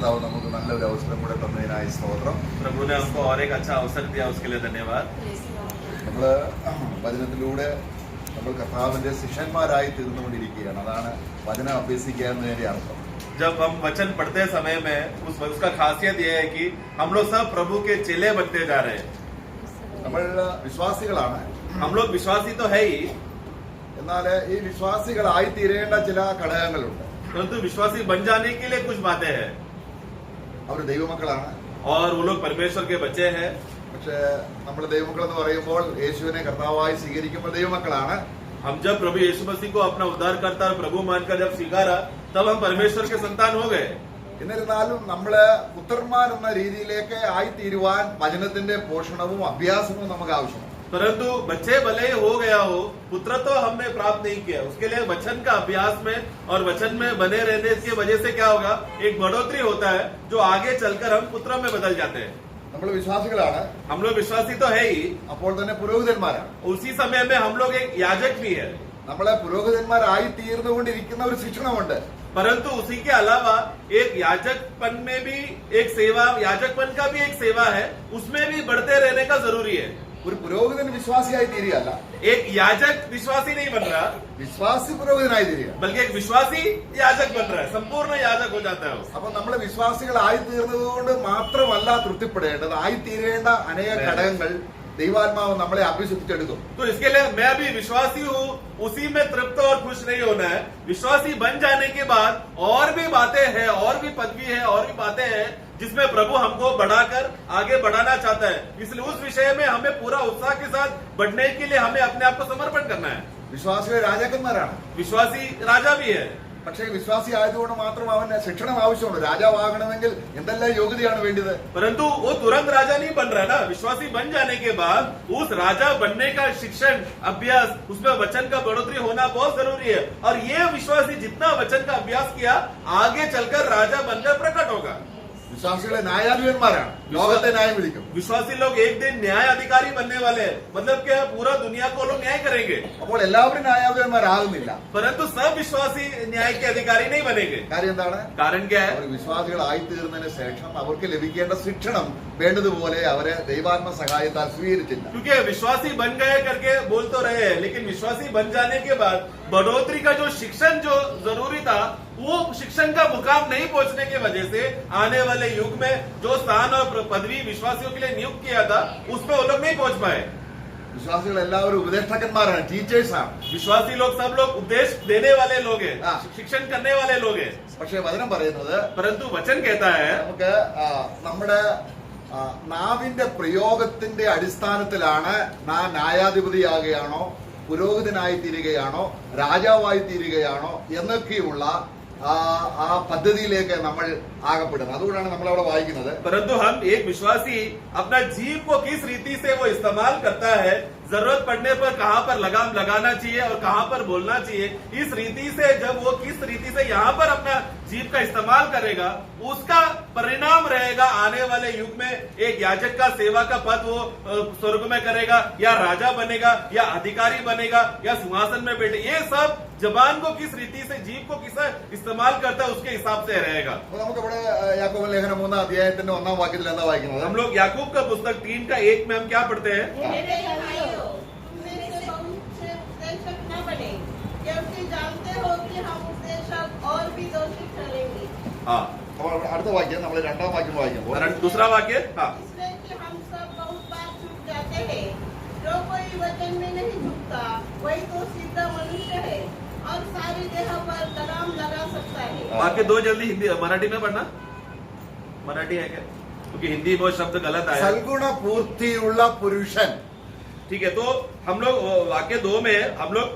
കർത്താവ് നമുക്ക് നല്ലൊരു അവസരം കൂടെ തന്നതിനായി സ്തോത്രം. प्रभु ने हमको और एक अच्छा अवसर दिया, उसके लिए धन्यवाद. നമ്മള് വചനത്തിലൂടെ നമ്മൾ കർത്താവിന്റെ ശിഷ്യന്മാരായി തീർന്നുകൊണ്ടിരിക്കുകയാണ്. അതാണ് വചനം അഭ്യസിക്കുക എന്നതിന്റെ അർത്ഥം. जब हम वचन पढ़ते समय में उसका खासियत यह है कि हम लोग सब प्रभु के चेले बनते जा रहे हैं. നമ്മൾ വിശ്വാസികളാണ്. हम लोग विश्वासी तो है ही, എന്നാൽ ഈ വിശ്വാസികളായി തീരേണ്ട ചില ഘടകങ്ങളുണ്ട്. परंतु विश्वासी बन जाने के लिए कुछ बातें हैं. അവർ ദൈവമക്കളാണ്. और वो लोग परमेश्वर के बच्चे हैं. പക്ഷെ നമ്മൾ ദൈവമക്കൾ എന്ന് പറയുമ്പോൾ യേശുവിനെ കർത്താവായി സ്വീകരിക്കുമ്പോൾ ദൈവമക്കളാണ്. हम जब प्रभु यीशु मसीह को अपना उद्धारकर्ता और प्रभु मानकर जब स्वीकारा, तब हम परमेश्वर के संतान हो गए. എന്നിരുന്നാലും നമ്മള് പുത്രന്മാർ എന്ന രീതിയിലേക്ക് ആയിത്തീരുവാൻ വചനത്തിന്റെ പോഷണവും അഭ്യാസവും നമുക്ക് ആവശ്യമാണ്. परंतु बच्चे भले ही हो गया हो, पुत्र तो हमने प्राप्त नहीं किया. उसके लिए वचन का अभ्यास में और वचन में बने रहने की वजह से क्या होगा, एक बढ़ोतरी होता है जो आगे चलकर हम पुत्र में बदल जाते हैं. നമ്മൾ വിശ്വാസികളാണ്. हम लोग विश्वासी तो है ही, അപ്പോൾ തന്നെ പുരോഹിതന്മാരാണ്. उसी समय में हम लोग एक याजक भी है. നമ്മളെ പുരോഹിതന്മാരായി തീർന്നുകൊണ്ടിരിക്കുന്ന ഒരു ശിക്ഷണമുണ്ട്. परंतु उसी के अलावा एक याजकपन में भी एक सेवा, याजकपन का भी एक सेवा है, उसमें भी बढ़ते रहने का जरूरी है. ഒരു പുരോഹിതൻ വിശ്വാസിയായി തീരുകയല്ല, एक याजक विश्वासी नहीं बन रहा, വിശ്വാസി പുരോഹിതനായി തീരുക. बल्कि एक विश्वासी याजक बन रहा है, संपूर्ण याजक हो जाता है. അപ്പൊ നമ്മള് വിശ്വാസികളായി തീർന്നതുകൊണ്ട് മാത്രമല്ല തൃപ്തിപ്പെടേണ്ടത്, ആയിത്തീരേണ്ട അനേക ഘടകങ്ങൾ ദൈവാത്മാവ് നമ്മളെ അഭ്യസിപ്പിച്ചെടുക്കും. तो इसके लिए मैं भी विश्वासी हूँ, उसी में तृप्त और खुश नहीं होना है. विश्वासी बन जाने के बाद और भी बातें हैं, और भी पदवी है, और भी बातें हैं जिसमें प्रभु हमको बढ़ाकर आगे बढ़ाना चाहता है. इसलिए उस विषय में हमें पूरा उत्साह के साथ बढ़ने के लिए हमें अपने आप को समर्पण करना है. വിശ്വാസികൾ രാജാക്കന്മാരാണ്. विश्वासी राजा भी है, പക്ഷേ വിശ്വാസി ആയതുകൊണ്ട് മാത്രം അവന് ശിക്ഷണം ആവശ്യമുണ്ട്. രാജാവാകണമെങ്കിൽ എന്തെല്ലാം യോഗ്യതയാണ് വേണ്ടത്? परंतु वो तुरंत राजा नहीं बन रहा ना. विश्वासी बन जाने के बाद उस राजा बनने का शिक्षण, अभ्यास, उसमें वचन का बढ़ोतरी होना बहुत जरूरी है. और ये विश्वासी जितना वचन का अभ्यास किया, आगे चलकर राजा बनकर प्रकट होगा. വിശ്വാസികളെ ന്യായാധിപന്മാരാണ്. ലോകത്തെ ന്യായം വിധിക്കും. विश्वासी लोग एक दिन न्याय अधिकारी बनने वाले हैं. मतलब क्या, पूरा दुनिया को लोग न्याय करेंगे. അപ്പോൾ എല്ലാവരും ന്യായാധിപന്മാരാകുന്നില്ല. परंतु सब विश्वासी न्याय के अधिकारी नहीं बनेंगे. കാര്യം എന്താണ്? कारण क्या है? അവർ വിശ്വാസികളായി തീർന്നതിന് ശേഷം അവർക്ക് ലഭിക്കേണ്ട ശിക്ഷണം വേണ്ടതുപോലെ അവരെ ദൈവാത്മ സഹായത്താൽ സ്വീകരിച്ചില്ല. क्योंकि विश्वासी बन गए करके बोल तो रहे हैं, लेकिन विश्वासी बन जाने के बाद बढ़ोतरी का जो शिक्षण जो जरूरी था, वो शिक्षण का मुकाम नहीं पहुंचने की वजह से आने वाले युग में जो स्थान और पदवी विश्वासियों के लिए नियुक्त किया था, उसमें वो लोग नहीं पहुंच पाए. വിശ്വാസികൾ എല്ലാവരും ഉപദേഷ്ടാക്കന്മാരാണ്, ടീച്ചേഴ്സാണ്. विश्वासी लोग सब लोग उपदेश देने वाले लोग हैं, शिक्षण करने वाले लोग हैं. പക്ഷേ വചനം പറയുന്നത്, परंतु वचन कहता है നമുക്ക് നമ്മുടെ നാവിന്റെ പ്രയോഗത്തിന്റെ അടിസ്ഥാനത്തിലാണ് നാം ന്യായാധിപതിയാകുകയാണോ, പുരോഹിതനായി തീരുകയാണോ, രാജാവായി തീരുകയാണോ എന്നൊക്കെയുള്ള ആ പദ്ധതിയിലേക്ക് നമ്മൾ ആകപ്പെടുന്നത്. അതുകൊണ്ടാണ് നമ്മൾ അവിടെ വായിക്കുന്നത്. परंतु हम एक विश्वासी अपना जीव को किस रीति से वो इस्तेमाल करता है, जरूरत पड़ने पर कहां पर लगाम लगाना चाहिए और कहां पर बोलना चाहिए, इस रीति से जब वो किस रीति से यहाँ पर अपना जीव का इस्तेमाल करेगा, उसका परिणाम रहेगा आने वाले युग में एक याजक का सेवा का पद वो स्वर्ग में करेगा, या राजा बनेगा, या अधिकारी बनेगा, या सिंहासन में बैठे. ये सब जबान को किस रीति से, जीव को किस इस्तेमाल करता है, उसके हिसाब से रहेगा. അപ്പൊ നമുക്കിവിടെ യാക്കോബ് ലേഖനം 3 അധ്യായത്തിന്റെ 1 വാക്യത്തിൽ എന്താ വായിക്കുന്നത്? हम लोग याकूब का पुस्तक 3:1 में हम क्या पढ़ते हैं? हाँ, അപ്പോൾ അടുത്ത വാക്യം നമ്മൾ രണ്ടാം വാക്യം വായിക്കുമ്പോൾ, दूसरा वाक्य. हाँ, हम सब बहुत बार चूक जाते हैं. जो कोई वचन में नहीं झुकता, वही तो सीधा मनुष्य है और सारी देह पर लगाम लगा सकता है. वाक्य 2 जल्दी हिंदी मराठी में पढ़ना. मराठी है क्या? क्योंकि हिंदी बहुत शब्द गलत आया. സൽഗുണ പൂർത്തിയുള്ള പുരുഷൻ. ठीक है, तो हम लोग वाक्य 2 में हम लोग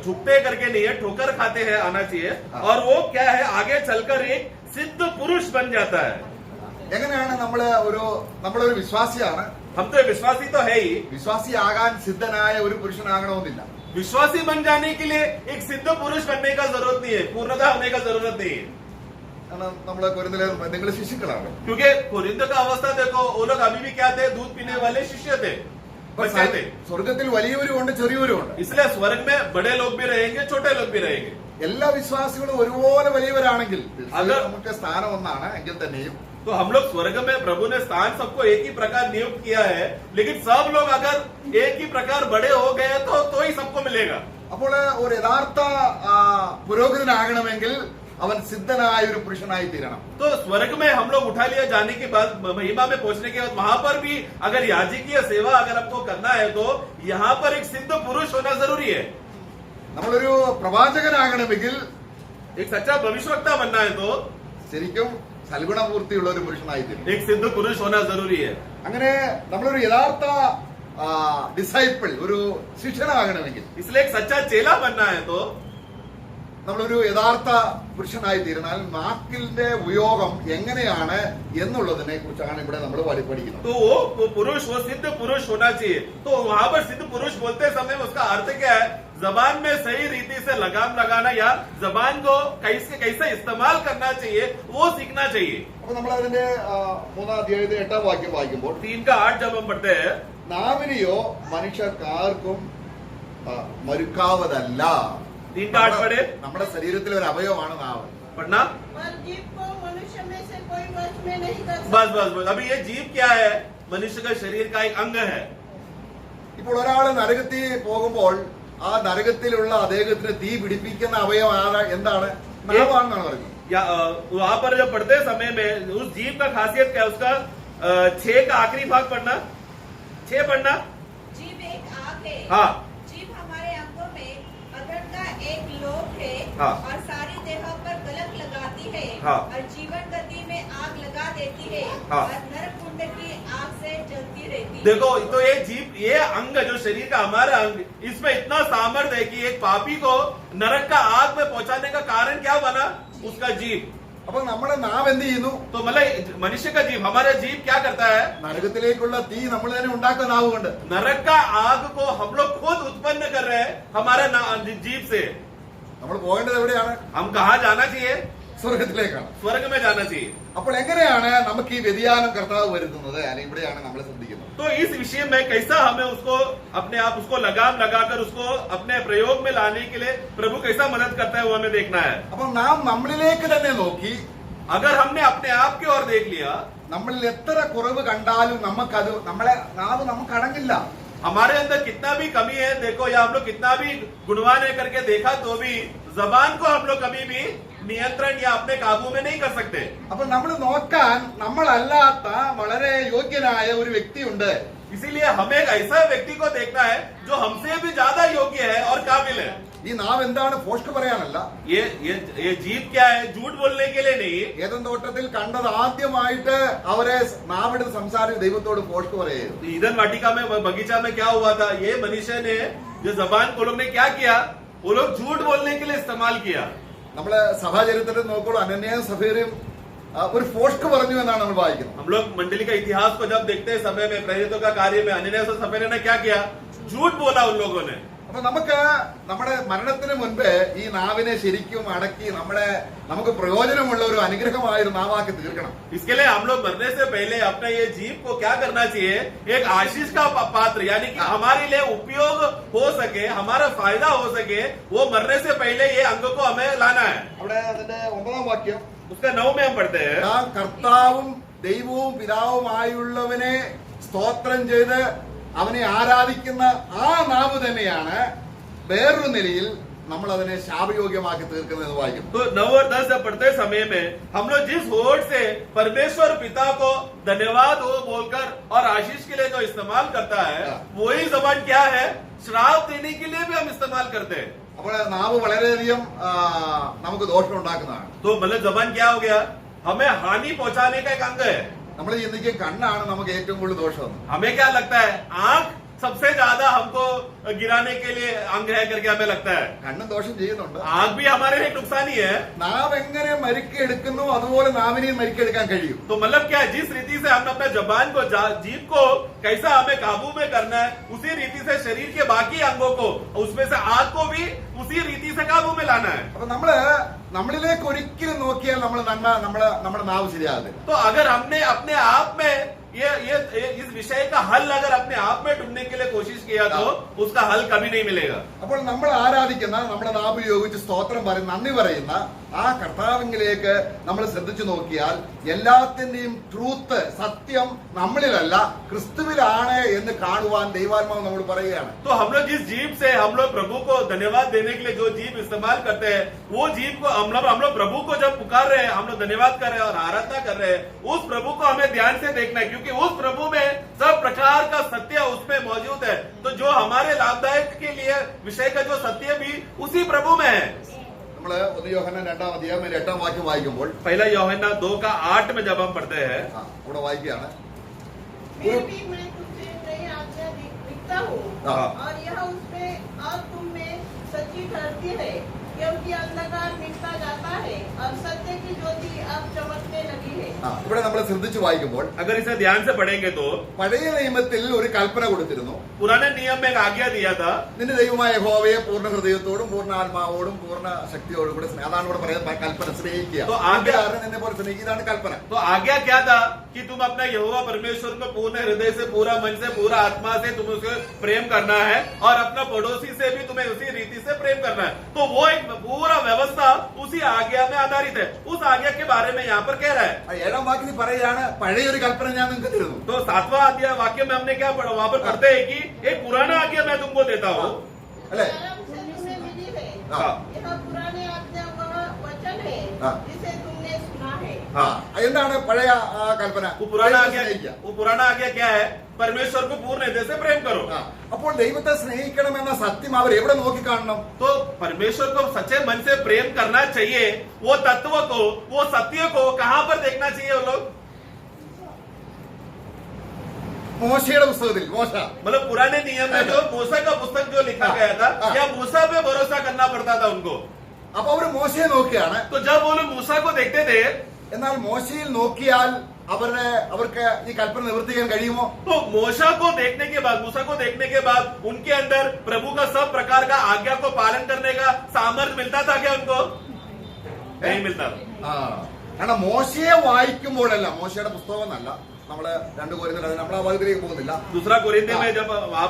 झुकते करके नहीं है, ठोकर खाते हैं आना चाहिए. और वो क्या है, आगे चलकर एक सिद्ध पुरुष बन जाता है. എങ്ങനെയാണ് നമ്മളൊരു വിശ്വാസിയാണ്. हम तो विश्वासी तो है ही. വിശ്വാസിയാകാൻ സിദ്ധനായ ഒരു പുരുഷനാകണമെന്നില്ല. विश्वासी बन जाने के लिए एक सिद्ध पुरुष बनने का जरूरत नहीं है, पूर्णता होने का जरूरत नहीं है. കാരണം നമ്മളെ കൊരിന്തിലെ നിങ്ങൾ ശിശുക്കളാണ്. क्योंकि कोरिन्थ का अवस्था देखो, वो लोग अभी भी क्या थे, दूध पीने वाले शिष्य थे. बच्चे थे। സ്വർഗത്തിൽ വലിയവരും ഉണ്ട് ചെറിയവരും ഉണ്ട്. इसलिए स्वर्ग में बड़े लोग भी रहेंगे, छोटे लोग भी रहेंगे. എല്ലാ വിശ്വാസികളും ഒരുപോലെ വലിയവരാണെങ്കിൽ अगर- നമുക്ക് സ്ഥാനം ഒന്നാണ് എങ്കിൽ തന്നെയും तो हम लोग स्वर्ग में प्रभु ने स्थान सबको एक ही प्रकार नियुक्त किया है, लेकिन सब लोग अगर एक ही प्रकार बड़े हो गए तो ही सबको मिलेगा. അപ്പോൾ ഒരു യഥാർത്ഥ പുരോഹിതനാകണമെങ്കിൽ അവൻ സിദ്ധനായ ഒരു പുരുഷനായി തീരണം. तो स्वर्ग में हम लोग उठा लिया जाने के बाद, महिमा में पहुंचने के बाद वहां पर भी अगर याजकीय सेवा अगर हमको करना है तो यहाँ पर एक सिद्ध पुरुष होना जरूरी है. നമ്മളൊരു പ്രവാചകനാകണമെങ്കിൽ एक सच्चा भविष्यवक्ता बनना है तो ശരിക്കും സൽഗുണപൂർത്തിയുള്ള ഒരു പുരുഷനായി തീരും. एक सिद्ध पुरुष होना जरूरी है. അങ്ങനെ നമ്മളൊരു യഥാർത്ഥ ഡിസൈപ്പിൾ, ഒരു ശിഷ്യനാകണമെങ്കിൽ इसलिए एक सच्चा चेला बनना है तो നമ്മളൊരു യഥാർത്ഥ പുരുഷനായി തീരുന്നാൽ നാക്കിന്റെ ഉപയോഗം എങ്ങനെയാണ് എന്നുള്ളതിനെ കുറിച്ചാണ് ഇവിടെ നമ്മൾ പഠിക്കുന്നത്. तो वो पुरुष, वो सिद्ध पुरुष होना चाहिए. तो वहां पर सिद्ध पुरुष बोलते समय उसका अर्थ क्या है? जबान में सही रीति से लगाम लगाना या जबान को कैसे इस्तेमाल करना चाहिए वो सीखना चाहिए. അപ്പൊ നമ്മൾ അതിന്റെ 3-ാം അധ്യായത്തിൽ 8-ാം വാക്യം വായിക്കുമ്പോൾ 3 का 8 जब हम पढ़ते हैं, നാവിനെയോ മനുഷ്യർക്കാർക്കും മരുക്കാവതല്ല. 3 का 8 पढ़े. നമ്മുടെ ശരീരത്തിലെ ഒരു അവയവമാണ് നാവ്. पढ़ना. पर जीव को मनुष्य में से कोई वश में नहीं कर बस सकता. बस बस. अभी ये जीव क्या है? मनुष्य का शरीर का एक अंग है. ഇപ്പോൾ ഒരാൾ നരകത്തിൽ പോകുമ്പോൾ ആ നരകത്തിലുള്ള അദ്ദേഹത്തിന് തീ പിടിപ്പിക്കുന്ന അവയവം എന്താണ്? നാവാണെന്നാണ് പറയുന്നത്. या वहां पर जब पढ़ते समय में उस जीव का खासियत क्या है? उसका 6 का आखिरी भाग पढ़ना. 6 पढ़ना. जीव एक आग है. हाँ. जीव हमारे अंगों में अदर का एक लोक है. हाँ. और सारी देह पर गलत लगाती है. हाँ. और जीवन गति में आग लगा देती है. हाँ. और नरक कुंड की आग से जलती रहती है. देखो, तो ये जीव, ये अंग जो शरीर का हमारा अंग, इसमें इतना सामर्थ्य है कि एक पापी को नरक का आग में पहुंचाने का कारण क्या बना? उसका जीव. അപ്പൊ നമ്മുടെ നാവ് എന്ത് ചെയ്യുന്നു? तो मतलब मनुष्य का जीव, हमारा जीव क्या करता है? നരകത്തിലേക്കുള്ള തീ നമ്മൾ തന്നെ ഉണ്ടാക്കുന്ന നാവ് കൊണ്ട്. नरक का आग को हम लोग खुद उत्पन्न कर रहे हैं हमारा जीव से. നമ്മൾ പോകേണ്ടത് എവിടെയാണ്? हम कहाँ जाना चाहिए? സ്വർഗത്തിലേക്കാണ്. स्वर्ग में जाना चाहिए. അപ്പോൾ എങ്ങനെയാണ് നമുക്ക് ഈ വ്യതിയാനം കർത്താവ് വരുത്തുന്നത്? അല്ലെങ്കിൽ ഇവിടെയാണ് നമ്മൾ ശ്രദ്ധിക്കുന്നത്. तो इस विषय में कैसा हमें उसको अपने आप उसको लगाम लगाकर उसको अपने प्रयोग में लाने के लिए प्रभु कैसा मदद करता है वो हमें देखना है. അപ്പൊ നാം നമ്മളിലേക്ക് തന്നെ നോക്കി अगर हमने अपने आप की ओर देख लिया, നമ്മളിൽ എത്ര കുറവ് കണ്ടാലും നമുക്കത് നമ്മളെ നാവ് നമുക്ക് അടങ്ങില്ല. हमारे अंदर कितना भी कमी है देखो, या हम लोग कितना भी गुणवान है करके देखा तो भी जबान को हम लोग कभी भी नियंत्रण या अपने काबू में नहीं कर सकते. അപ്പൊ നമ്മൾ നോക്കാൻ നമ്മളല്ലാത്ത വളരെ യോഗ്യനായ ഒരു വ്യക്തിയുണ്ട്. इसीलिए हमें एक ऐसा व्यक्ति को देखना है जो हमसे भी ज्यादा योग्य है और काबिल है. ഈ നാവ് എന്താണ്? ഫോഷ്ക്ക് പറയാനല്ല. ये जीव क्या है? झूठ बोलने के लिए नहीं. ഏതൻ തോട്ടത്തിൽ കണ്ടത് ആദ്യമായിട്ട് അവരെ നാവെടുത്ത് സംസാരിച്ച് ദൈവത്തോട് ഫോഷ്ക്ക് പറയുന്നു. ईदन वाटिका में बगीचा में क्या हुआ था? ये मनुष्य ने जो जबान को लोग ने क्या किया? वो लोग झूठ बोलने के लिए इस्तेमाल किया. നമ്മള് സഭാചരിത്രത്തിൽ നോക്കുമ്പോൾ അനന്യയും സഫീറും ഒരു ഫോഷ്ക്ക് പറഞ്ഞു എന്നാണ് നമ്മൾ വായിക്കുന്നത്. हम लोग मंडली का इतिहास को जब देखते हैं समय में प्रेरितों का कार्य में अनन्यास और सफेरा ने क्या किया? झूठ बोला उन लोगों ने. അപ്പൊ നമുക്ക് നമ്മുടെ മരണത്തിന് മുൻപ് ഈ നാവിനെ ശരിക്കും അടക്കി നമുക്ക് പ്രയോജനമുള്ള ഒരു അനുഗ്രഹമായ ഒരു നാവാക്കി തീർക്കണം. इसके लिए हम लोग मरने से पहले अपने ये जीव को क्या करना चाहिए? एक आशीष का पात्र, यानी कि हमारे लिए उपयोग हो सके, हमारा फायदा हो सके, वो मरने से पहले ये अंग को हमें लाना है. അവിടെ അതിന്റെ 9-ാം വാക്യം, उसका 9 में हम पढ़ते हैं. നാം കർത്താവും ദൈവവും പിതാവുമായുള്ളവനെ സ്തോത്രം ചെയ്ത് അവനെ ആരാധിക്കുന്ന ആ നാവ് തന്നെയാണ് വേറൊരു നിലയിൽ നമ്മൾ അതിനെ ശാപയോഗ്യമാക്കി തീർക്കുന്നത് വായിക്കും. तो 9 और 10 जब पढ़ते समय में हम लोग जिस होठ से परमेश्वर पिता को धन्यवाद हो बोलकर और आशीष के लिए जो इस्तेमाल करता है, वही जबान क्या है? श्राप देने के लिए भी हम इस्तेमाल करते हैं. അപ്പോൾ നാവ് വളരെയധികം നമുക്ക് ദോഷം ഉണ്ടാക്കുന്നതാണ്. तो मतलब जबान क्या हो गया? हमें हानि पहुंचाने का एक अंग है. നമ്മൾ ചിന്തിക്കും കണ്ണാണ് നമുക്ക് ഏറ്റവും കൂടുതൽ ദോഷം. हमें क्या लगता है? आंख सबसे ज्यादा हमको गिराने के लिए अंग है करके हमें लगता है. കണ്ണും ദോഷം ചെയ്യുന്നുണ്ട്. आंख भी हमारे लिए नुकसान ही है. നാവ് എങ്ങനെ മരിക്കെടുക്കുന്നു അതുപോലെ നാവിനെയും മരിക്കെടുക്കാൻ കഴിയും. तो मतलब क्या है? जिस रीति से हम अपने जबान को जीभ को कैसा हमें काबू में करना है, उसी रीति से शरीर के बाकी अंगों को, उसमें से आंख को भी उसी रीति से काबू में लाना है. അപ്പൊ നമ്മളിലേക്ക് ഒരിക്കലും നോക്കിയാൽ നമ്മുടെ നാവ് ശരിയാകത്തില്ല. तो अगर हमने अपने आप में ये इस विषय का हल अगर अपने आप में ढूंढने के लिए कोशिश किया तो उसका हल कभी नहीं मिलेगा। അപ്പോൾ നമ്മൾ ആരാധിക്കുന്ന നമ്മുടെ നാവ് ഉപയോഗിച്ച് സ്തോത്രം പറയും നന്ദി പറയുന്ന ആ കർത്താവിലേക്ക് നമ്മൾ ശ്രദ്ധിച്ചു നോക്കിയാൽ എല്ലാത്തിന്റെയും ട്രൂത്ത് സത്യം നമ്മളിലല്ല ക്രിസ്തുവിലാണ് എന്ന് കാണുവാൻ ദൈവാത്മാവ് നമ്മൾ പറയുകയാണ്. तो हम लोग जिस जीभ से हम लोग प्रभु को धन्यवाद देने के लिए जो जीभ इस्तेमाल करते हैं, वो जीभ को हम लोग प्रभु को जब पुकार रहे हैं, हम लोग धन्यवाद कर रहे हैं और आराधना कर रहे हैं, उस प्रभु को हमें ध्यान से देखना है, क्योंकि उस प्रभु में सब प्रकार का सत्य उसमें मौजूद है। तो जो हमारे लाभदायक के लिए विषय का जो सत्य भी उसी प्रभु में है। നമ്മള് 1 യോഹന്നാൻ 2-ാം അധ്യായം 8-ാം വാക്യം വായിക്കുമ്പോൾ पहला यूहन्ना 2:8 में जब हम पढ़ते हैं, ഇവിടെ വായിക്കുകയാണ്. फिर भी मैं तुझसे नई आज्ञा लिखता हूँ हाँ। और यह उसमें और तुम में सच्ची ठहरती है, क्योंकि अंधकार मिटता जाता है और सत्य की ज्योति अब चमकने लगी है। ഇവിടെ നമ്മൾ ശ്രദ്ധിച്ചു വായിക്കുമ്പോൾ अगर इसे ध्यान से पढ़ेंगे तो പഴയ നിയമത്തിൽ ഒരു കൽപ്പന കൊടുത്തിരുന്നു. पुराने नियम में एक आज्ञा दिया था, നിന്റെ ദൈവമായ യഹോവയെ പൂർണ്ണ ഹൃദയത്തോടും പൂർണ്ണ ആത്മാവോടും പൂർണ്ണ ശക്തിയോടും കൂടെ അതാണ് ഇവിടെ പറയുന്നത് കൽപ്പന സ്നേഹിക്കുക. तो आज्ञा നിന്നെ പോലെ സ്നേഹിക്കുക, ഇതാണ് കൽപ്പന. तो आज्ञा क्या था कि तुम अपना यहोवा परमेश्वर को पूर्ण हृदय से, पूरा मन से, पूरा आत्मा से तुम उसे प्रेम करना है और अपना पड़ोसी से भी तुम्हें उसी रीति से प्रेम करना है। तो वो एक पूरा व्यवस्था उसी आज्ञा में आधारित है। उस आज्ञा के बारे में यहाँ पर कह रहा है। 7-ാം വാക്യത്തിൽ പറയുകയാണ് പഴയ ഒരു കൽപ്പന ഞാൻ നിങ്ങൾക്ക് തരുന്നു. तो 7वां अध्याय वाक्य में हमने क्या पढ़ा, वहां पर पढ़ते हैं कि एक पुराना आज्ञा मैं तुमको देता हूँ। അല്ലെ? आराम से तुम्हें मिली है। हाँ। यह पुराने आज्ञा वह वचन है हाँ। जिसे तुमने सुना है। എന്താണ് പഴയ കൽപ്പന? वो पुराना സ്നേഹിക്കുക. आज्ञा क्या है? परमेश्वर को पूर्ण हृदय से प्रेम करो। അപ്പോൾ ദൈവത്തെ സ്നേഹിക്കണം എന്ന സത്യം അവർ എവിടെ നോക്കി കാണണം? तो परमेश्वर को सच्चे मन से प्रेम करना चाहिए। वो तत्व को, वो सत्य को कहां पर देखना चाहिए वो लोग? മോശയുടെ പുസ്തകത്തിൽ മോശ मतलब पुराने नियम में जो मूसा का पुस्तक जो लिखा गया था, या मूसा पे भरोसा करना पड़ता था उनको। അപ്പൊ അവര് മോശയെ നോക്കിയാണ്. तो जब वो लोग मूसा को देखते थे, എന്നാൽ മോശയിൽ നോക്കിയാൽ അവർക്ക് ഈ കൽപ്പന നിവർത്തിക്കാൻ കഴിയുമോ? तो मूसा को देखने के बाद उनके अंदर प्रभु का सब प्रकार का आज्ञा को पालन करने का सामर्थ्य मिलता था क्या उनको? नहीं मिलता। കാരണം മോശയെ വായിക്കുമ്പോഴല്ല, മോശയുടെ പുസ്തകം എന്നല്ല, നമ്മള് 2 കൊരിന്ത്യർ നമ്മൾ ആ ഭാഗത്തിലേക്ക് പോകുന്നില്ല. दूसरा कोरिन्थी में जब वहां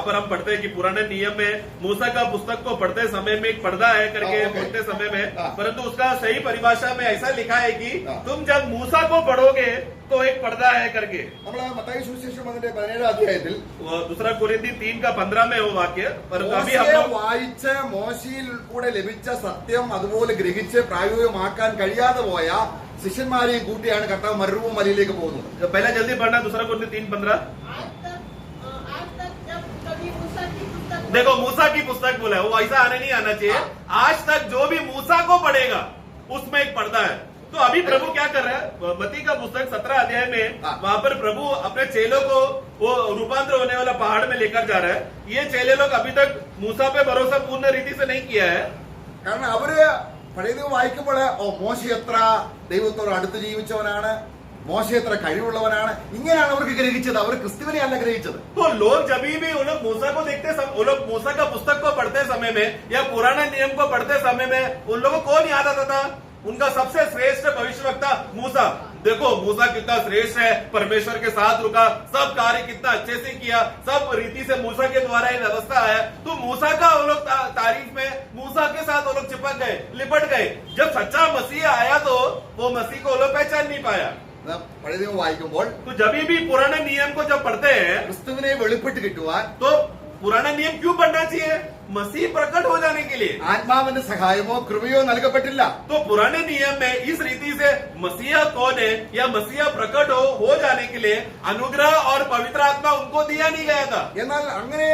पर हम पढ़ते हैं कि पुराने नियम में मूसा का पुस्तक को पढ़ते समय में एक पर्दा है करके बोलते समय में, परंतु उसका सही परिभाषा में ऐसा लिखा है कि तुम जब मूसा को पढ़ोगे तो एक पर्दा है करके। നമ്മള് മത്തായി സുവിശേഷം അതിന്റെ 17-ാം അധ്യായത്തിൽ दूसरा कोरिन्थी 3:15 में वो वाक्य, परंतु अभी हम മോശയെ लोग വായിച്ച് മോശയിൽ കൂടെ ലഭിച്ച സത്യം അതുപോലെ ഗ്രഹിച്ച് പ്രായോഗികമാക്കാൻ കഴിയാതെ പോയ ശിഷ്യന്മാരെയും കൂട്ടിയാണ് കർത്താവ് മരുഭൂമിയിലേക്ക് പോകുന്നത്. पहले जल्दी पढ़ना, दूसरा कोरिन्थी 3:15। आज तक जब कभी मूसा की पुस्तक देखो मूसा की पुस्तक बोला है, वो ऐसा आने नहीं आना चाहिए। आज तक जो भी मूसा को पढ़ेगा उसमें एक पर्दा है। तो अभी प्रभु क्या कर रहा है? मत्ती का पुस्तक 17 अध्याय में वहां पर प्रभु अपने चेलों को वो रूपांतर होने वाला पहाड़ में लेकर जा रहा है। ये चेले लोग अभी तक मूसा पे भरोसा पूर्ण रीति से नहीं किया है। കാരണം അവര് പഴയ ദൈവം വായിക്കുമ്പോൾ മോശ എത്ര ദൈവത്തോട് അടുത്ത് ജീവിച്ചവനാണ്, മോശ എത്ര കഴിവുള്ളവനാണ്, ഇങ്ങനെയാണ് അവർക്ക് ഗ്രഹിച്ചത്. അവർ ക്രിസ്തുവിനെ അല്ല ഗ്രഹിച്ചത്. तो लोग जब भी वो लोग मूसा को देखते वो लोग मूसा का पुस्तक को पढ़ते समय में या पुराना नियम को पढ़ते समय में उन लोगों को कौन याद आता था? उनका सबसे श्रेष्ठ भविष्यवक्ता मूसा। देखो मूसा कितना श्रेष्ठ है, परमेश्वर के साथ रुका, सब कार्य कितना अच्छे से किया, सब रीति से मूसा के द्वारा ये व्यवस्था है। तो मूसा का वो लोग तारीफ में मूसा के साथ वो लोग चिपक गए, लिपट गए। जब सच्चा मसीह आया तो वो मसीह को वो लोग पहचान नहीं पाया। പഴയ ദൈവം വായിക്കുമ്പോൾ तो जब भी पुराने नियम को जब पढ़ते हैं ക്രിസ്തുവിനെ വെളിപ്പെട്ട് കിട്ടുവാൻ तो पुराना नियम क्यों पढ़ना चाहिए? मसीह प्रकट हो जाने के लिए। ആത്മാവിന്റെ സഹായമോ കൃപയോ നൽകപ്പെട്ടില്ല. तो पुराने नियम में इस रीति से मसीहा कौन है या मसीहा प्रकट हो जाने के लिए अनुग्रह और पवित्र आत्मा उनको दिया नहीं गया था। എന്നാൽ അങ്ങനെ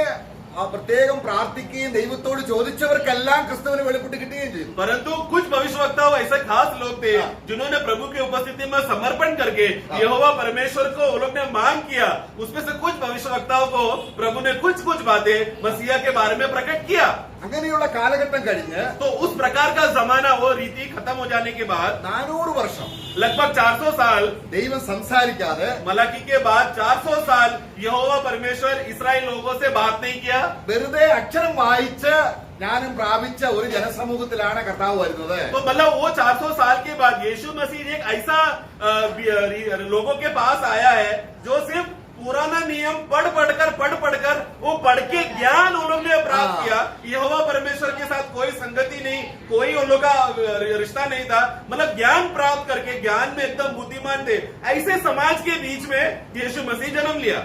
പ്രത്യേകം പ്രാർത്ഥിക്കുകയും ദൈവത്തോട് ചോദിച്ചവർക്കെല്ലാം ക്രിസ്തുവിനെ വെളിപ്പെട്ട് കിട്ടുകയും ചെയ്തു. परंतु कुछ भविष्यवक्ता ऐसे खास लोग थे जिन्होंने प्रभु की उपस्थिति में समर्पण करके यहोवा परमेश्वर को वो लोग ने मांग किया। उसमें से कुछ भविष्यवक्ताओं को प्रभु ने कुछ बातें मसीहा के बारे में प्रकट किया। അങ്ങനെയുള്ള കാലഘട്ടം കഴിഞ്ഞ് तो उस प्रकार का जमाना, वो रीति खत्म हो जाने के बाद 400 വർഷം लगभग 400 साल ദൈവം സംസാരിക്കാതെ मलाकी के बाद 400 साल यहोवा परमेश्वर इस्राएल लोगों से बात नहीं किया। വെറുതെ അക്ഷരം വായിച്ച് ജ്ഞാനം പ്രാപിച്ച ഒരു ജനസമൂഹത്തിലാണ് കർത്താവ് വരുന്നത്. तो मतलब वो 400 साल के बाद यीशु मसीह एक ऐसा लोगों के पास आया है जो सिर्फ पुराना नियम पढ़ पढ़कर वो पढ़ के ज्ञान उन्होंने प्राप्त किया। यहोवा परमेश्वर के साथ कोई संगति नहीं, कोई उन लोग का रिश्ता नहीं था, मतलब ज्ञान प्राप्त करके ज्ञान में एकदम बुद्धिमान थे, ऐसे समाज के बीच में यीशु मसीह जन्म लिया।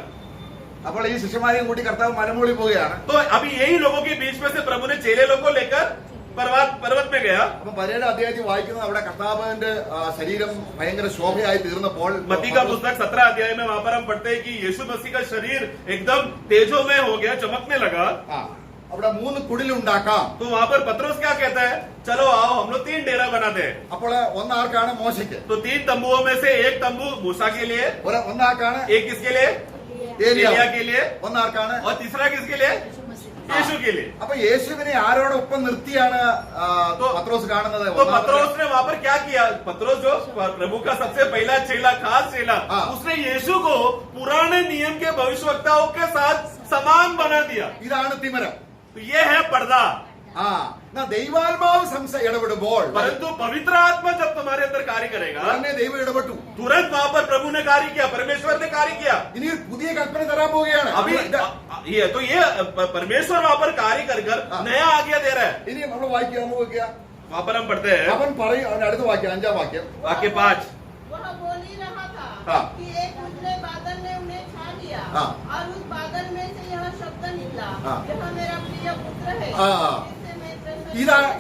അപ്പോൾ ഈ ശിഷ്യന്മാരെയും കൂട്ടി കർത്താവ് മലമുകളിൽ പോവുകയാണ്. तो अभी यही लोगों के बीच में से प्रभु ने चेले लोगों को लेकर पर्वत में गया। അപ്പൊ 17 അധ്യായത്തിൽ വായിക്കുന്നത് അവിടെ കർത്താവിന്റെ ശരീരം ഭയങ്കര ശോഭയായി തീർന്നപ്പോൾ मत्ती का पुस्तक 17 अध्याय में वहां पर हम पढ़ते हैं कि यीशु मसीह का शरीर एकदम तेजोमय हो गया, चमकने लगा। അവിടെ 3 കുടിലുണ്ടാക്കാം. तो वहां पर पतरस क्या कहता है, चलो आओ हम लोग 3 डेरा बनाते हैं। അപ്പോൾ ഒന്നാർക്കാണ് മോശയ്ക്ക്, तो 3 तंबुओं में से एक तंबू मूसा के लिए, ഒന്നാർക്കാണ് एक किसके लिए, एलिया के लिए, ഒന്നാർക്കാണ് और तीसरा किसके लिए, यीशु के लिए। അപ്പൊ യേശുവിനെ ആരോടൊപ്പം നിർത്തിയാണ് പത്രോസ് കാണുന്നത്? तो पतरस ने वहां पर क्या किया, पतरस जो प्रभु का सबसे पहला चेला, खास चेला, उसने यीशु को पुराने नियम के भविष्यवक्ताओं के साथ समान बना दिया। ഇതാണ് തിമരം. तो ये है पर्दा। ദൈവാത്മാവ് ഇടപെടുമ്പോൾ, परंतु पवित्र आत्मा जब तुम्हारे अंदर कार्य करेगा, ഉടനെ ദൈവം ഇടപെട്ടു. तुरंत वहां पर प्रभु ने कार्य किया, परमेश्वर ने कार्य किया। ഇനി ഒരു പുതിയ കൽപ്പന തരാൻ പോവുകയാണ്. अभी ये परमेश्वर वहां पर कार्य कर नया आज्ञा दे रहा है। ഇനി നമ്മൾ വായിക്കാം, നോക്കിയാ वहां पर हम पढ़ते हैं അവൻ പറയും, അവന്റെ അടുത്ത വാക്യം 5-ാം വാക്യം, वाक्य 5। वह बोल ही रहा था हाँ। कि एक उजले बादल ने उन्हें छा लिया हाँ। और उस बादल में से यह शब्द निकला, हाँ। यह मेरा प्रिय पुत्र है, हाँ। जिससे मैं प्रसन्न